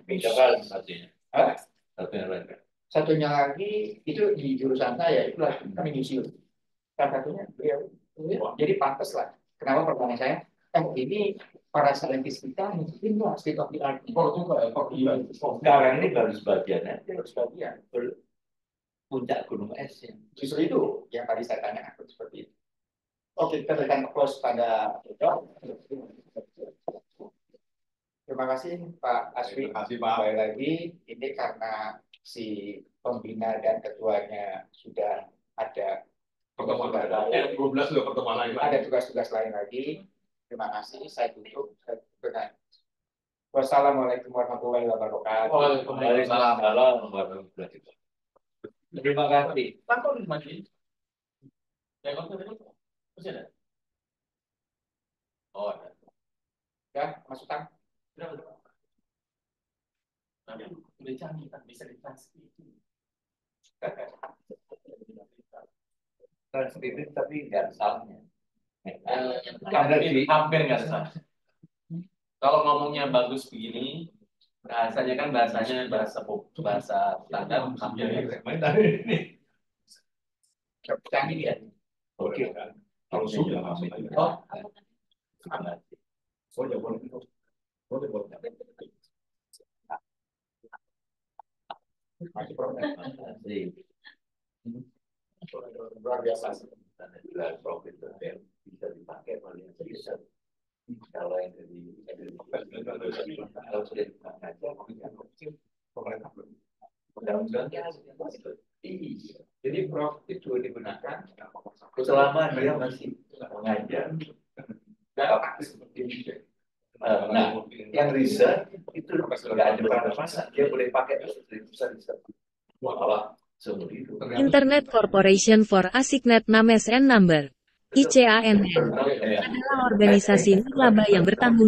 Tiga kali satunya. Hah? Satunya lagi. Satunya lagi itu di jurusan saya itu lagi kami museum. Salah satunya beliau. Jadi pantas lah. Kenapa pertanyaan saya? Ini para saintis kita mungkin lah state of the art. Sekarang ini baru sebagian aja. Terus bagian. Puncak gunung es ya. Justru itu yang tadi saya tanyakan seperti itu. Oke, kita berikan applause pada terima kasih Pak Aswi. Terima kasih, Pak. Kembali lagi ini karena si pembina dan ketuanya sudah ada pertemuan lain. 12 sudah pertemuan lain. ada tugas-tugas lain lagi. Terima kasih. Saya tutup dengan wassalamualaikum warahmatullahi wabarakatuh. Waalaikumsalam warahmatullahi wabarakatuh. Terima kasih. Kantor di mana? Ya, kantor itu masih ada. Oh, ada. Ya, masukan. Tapi udah canggih kan bisa ditranskript. Transkripsi tapi nggak salahnya. Hampir nggak salah. Kalau ngomongnya bagus begini, bahasanya kan bahasa standar hampir ini. Canggih ya. Oke. Kalau sudah Oh, ya boleh. Boleh. masih problem. Luar biasa. Profit bisa dipakai paling bisa. Kalau yang kalau sudah dipakai pemerintah jadi Prof itu digunakan selama dia masih mengajar. Nah, yang riset itu nggak ada batasan, dia boleh pakai bisa malah seumur hidup. Internet Corporation for Assigned Names and Number (ICANN) adalah organisasi nirlaba yang bertanggung